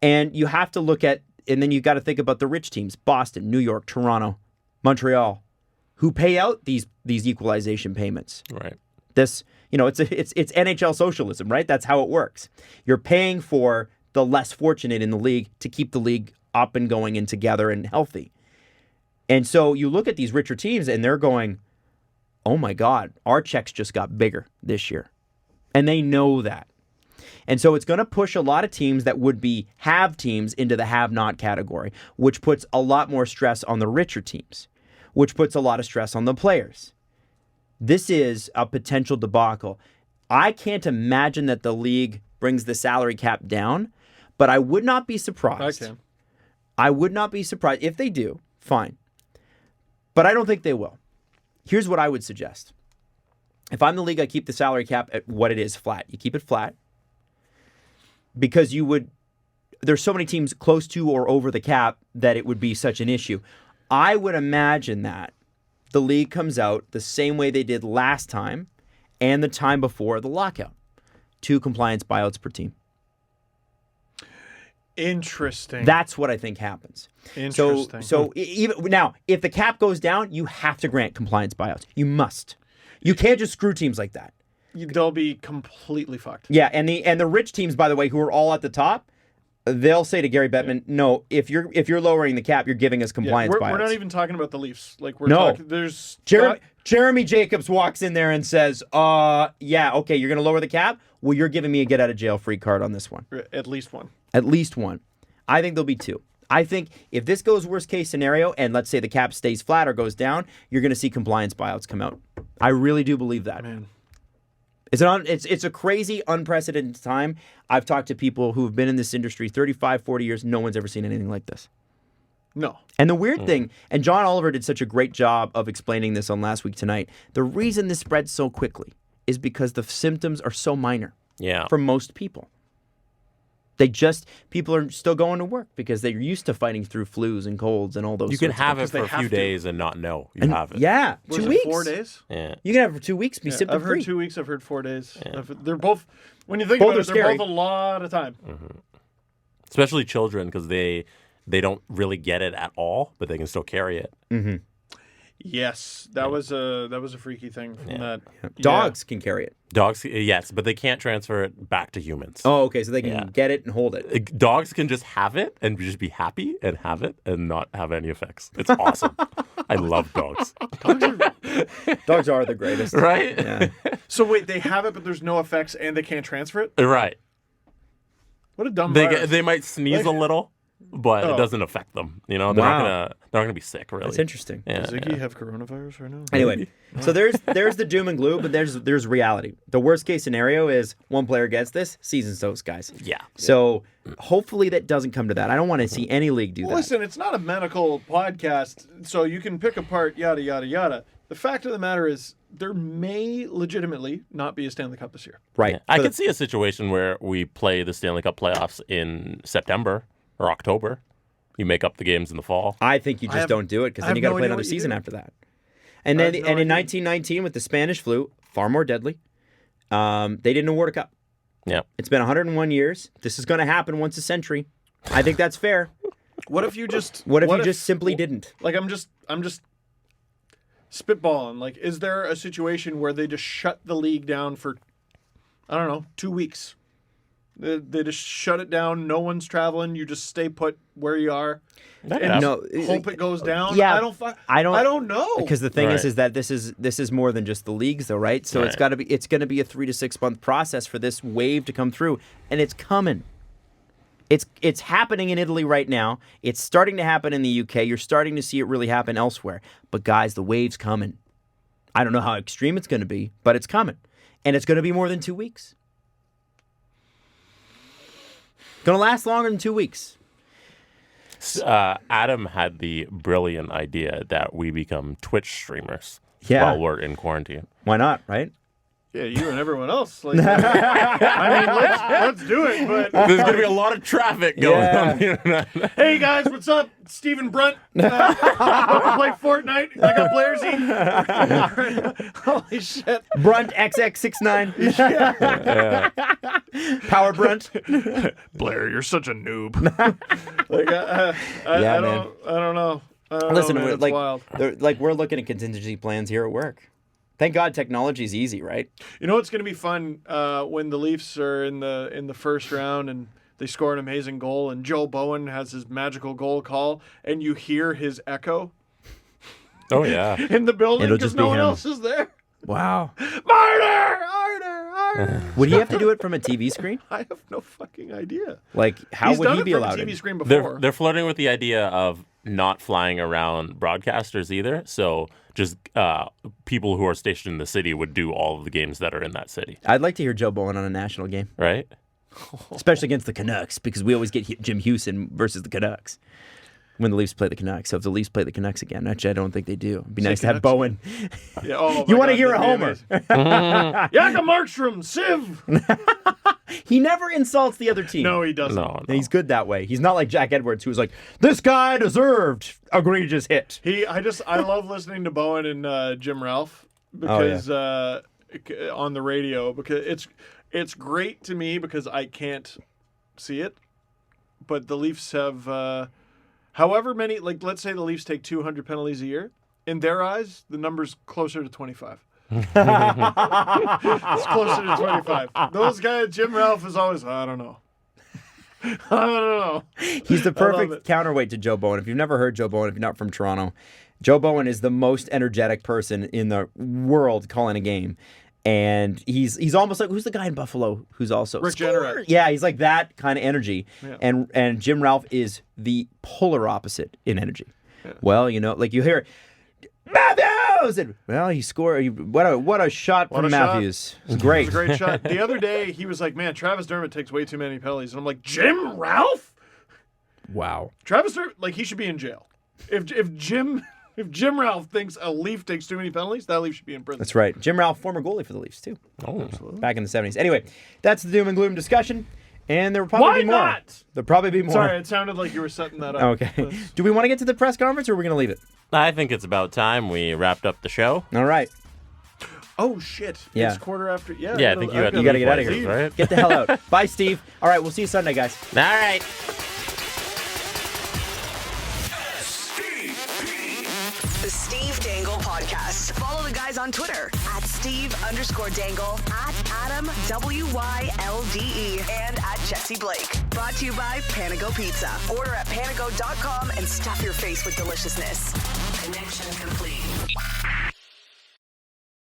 And you have to look at and then you got to think about the rich teams: Boston, New York, Toronto, Montreal, who pay out these equalization payments. Right. This, it's NHL socialism, right? That's how it works. You're paying for the less fortunate in the league to keep the league up and going and together and healthy. And so you look at these richer teams and they're going, oh my God, our checks just got bigger this year. And they know that. And so it's going to push a lot of teams that would be have teams into the have-not category, which puts a lot more stress on the richer teams, which puts a lot of stress on the players. This is a potential debacle. I can't imagine that the league brings the salary cap down, but I would not be surprised. I can. I would not be surprised. If they do, fine. But I don't think they will. Here's what I would suggest. If I'm the league, I keep the salary cap at what it is, flat. You keep it flat. Because there's so many teams close to or over the cap that it would be such an issue. I would imagine that the league comes out the same way they did last time and the time before the lockout. 2 compliance buyouts per team. Interesting. That's what I think happens. Interesting. So even now, if the cap goes down, you have to grant compliance buyouts. You must. You can't just screw teams like that. They'll be completely fucked. Yeah, and the rich teams, by the way, who are all at the top, they'll say to Gary Bettman, "No, if you're lowering the cap, you're giving us compliance buyouts." We're not even talking about the Leafs. Like we're talking. There's Jeremy Jacobs walks in there and says, yeah, okay, you're going to lower the cap? Well, you're giving me a get-out-of-jail-free card on this one. At least one. At least one. I think there'll be 2. I think if this goes worst-case scenario, and let's say the cap stays flat or goes down, you're going to see compliance buyouts come out. I really do believe that. Man. It's a crazy, unprecedented time. I've talked to people who have been in this industry 35, 40 years. No one's ever seen anything like this. No. And the weird thing, and John Oliver did such a great job of explaining this on Last Week Tonight, the reason this spreads so quickly is because the symptoms are so minor for most people. People are still going to work because they're used to fighting through flus and colds and all those You can have it for a few days and not know you have it. Yeah, Was 2 it weeks. 4 days? Yeah. You can have it for 2 weeks, be symptom I've heard free. 2 weeks. I've heard 4 days. They're both, when you think Both about are it, they're scary. both a lot of time. Especially children, because they don't really get it at all, but they can still carry it. Mm-hmm. Yes, that was a freaky thing. From that. Dogs can carry it. Dogs, yes, but they can't transfer it back to humans. Oh, okay, so they can get it and hold it. Dogs can just have it and just be happy and have it and not have any effects. It's awesome. I love dogs. Dogs are the greatest. Right? Yeah. So wait, they have it, but there's no effects, and they can't transfer it. Right. What a dumb virus. They might sneeze a little, but it doesn't affect them. They're not gonna be sick. Really, That's interesting. Yeah, Does Ziggy have coronavirus right now? Anyway, so there's the doom and gloom, but there's reality. The worst case scenario is one player gets this, season's toast, guys. Yeah. So hopefully that doesn't come to that. I don't want to see any league do that. Listen, it's not a medical podcast, so you can pick apart yada yada yada. The fact of the matter is, there may legitimately not be a Stanley Cup this year. Right. Yeah. I could see a situation where we play the Stanley Cup playoffs in September or October. You make up the games in the fall. I think you just don't do it because then you got to play another season after that. And then in 1919 with the Spanish flu, far more deadly, they didn't award a cup. Yeah. It's been 101 years. This is going to happen once a century. I think that's fair. What if you just? What if you just simply didn't? Like I'm just spitballing. Like, is there a situation where they just shut the league down for, I don't know, 2 weeks? They just shut it down. No one's traveling. You just stay put where you are. And hope it goes down. Yeah, I don't know. Because the thing is that this is more than just the leagues, though, right? So it's going to be a 3 to 6 month process for this wave to come through, and it's coming. It's happening in Italy right now. It's starting to happen in the UK. You're starting to see it really happen elsewhere. But guys, the wave's coming. I don't know how extreme it's going to be, but it's coming, and it's going to be more than 2 weeks. Going to last longer than 2 weeks. Adam had the brilliant idea that we become Twitch streamers while we're in quarantine. Why not, right? Yeah, you and everyone else. Like, I mean, let's do it. But there's going to be a lot of traffic going on the internet. Hey guys, what's up? Steven Brunt. Want to play Fortnite? I got players Holy shit. Brunt XX69. Power Brunt. Blair, you're such a noob. Yeah, I man. don't know. Listen, man, it's wild. we're looking at contingency plans here at work. Thank God technology is easy, right? You know what's going to be fun when the Leafs are in the first round and they score an amazing goal and Joe Bowen has his magical goal call and you hear his echo Oh yeah. in the building It'll because just no be one him. else is there. Wow. Marner! Would he have to do it from a TV screen? I have no fucking idea. Like, how He's would done he it be from allowed a TV in? screen before. They're flirting with the idea of not flying around broadcasters either. So just people who are stationed in the city would do all of the games that are in that city, I'd like to hear Joe Bowen on a national game, right? especially against the Canucks, because we always get Jim Houston versus the Canucks when the Leafs play the Canucks. So if the Leafs play the Canucks again, actually, I don't think they do. It'd be nice to have Canucks Bowen. Yeah, oh You my want to God, hear a that'd be homer? amazing. Jakob Markstrom, Civ. He never insults the other team. No, he doesn't. No. He's good that way. He's not like Jack Edwards, who was like, this guy deserved egregious hit. I love listening to Bowen and Jim Ralph because on the radio because it's great to me because I can't see it, but the Leafs have however many, like let's say the Leafs take 200 penalties a year. In their eyes, the number's closer to 25. It's closer to 25. Those guys, Jim Ralph is always, I don't know. I don't know. He's the love perfect it. counterweight to Joe Bowen. If you've never heard Joe Bowen, if you're not from Toronto, Joe Bowen is the most energetic person in the world calling a game. And he's almost like, who's the guy in Buffalo who's also Rick Score! Jenneret. Yeah, he's like that kind of energy. Yeah. And Jim Ralph is the polar opposite in energy. Well, you know, like you hear Matthews, and well, he scored. What a shot What from a shot. Matthews. It's great. It was a great shot. The other day, he was like, man, Travis Dermott takes way too many penalties. And I'm like, Jim Ralph? Wow. Travis Dermott, like, he should be in jail. If Jim Ralph thinks a Leaf takes too many penalties, that Leaf should be in prison. That's right. Jim Ralph, former goalie for the Leafs too. Oh, Back in the 70s. Anyway, that's the doom and gloom discussion. And there will probably Why be more. not? There'll probably be more. Sorry, it sounded like you were setting that up. Okay. Do we want to get to the press conference or are we going to leave it? I think it's about time we wrapped up the show. All right. Oh, shit. Yeah. It's quarter after. Yeah, Yeah, I think you had You got to get out of places, here. right? Get the hell out. Bye, Steve. All right, we'll see you Sunday, guys. All right. The Steve Dangle Podcast. Follow the guys on Twitter at Steve_Dangle, at Adam WYLDE, and at Jesse Blake. Brought to you by Panago Pizza. Order at panago.com and stuff your face with deliciousness. Connection complete.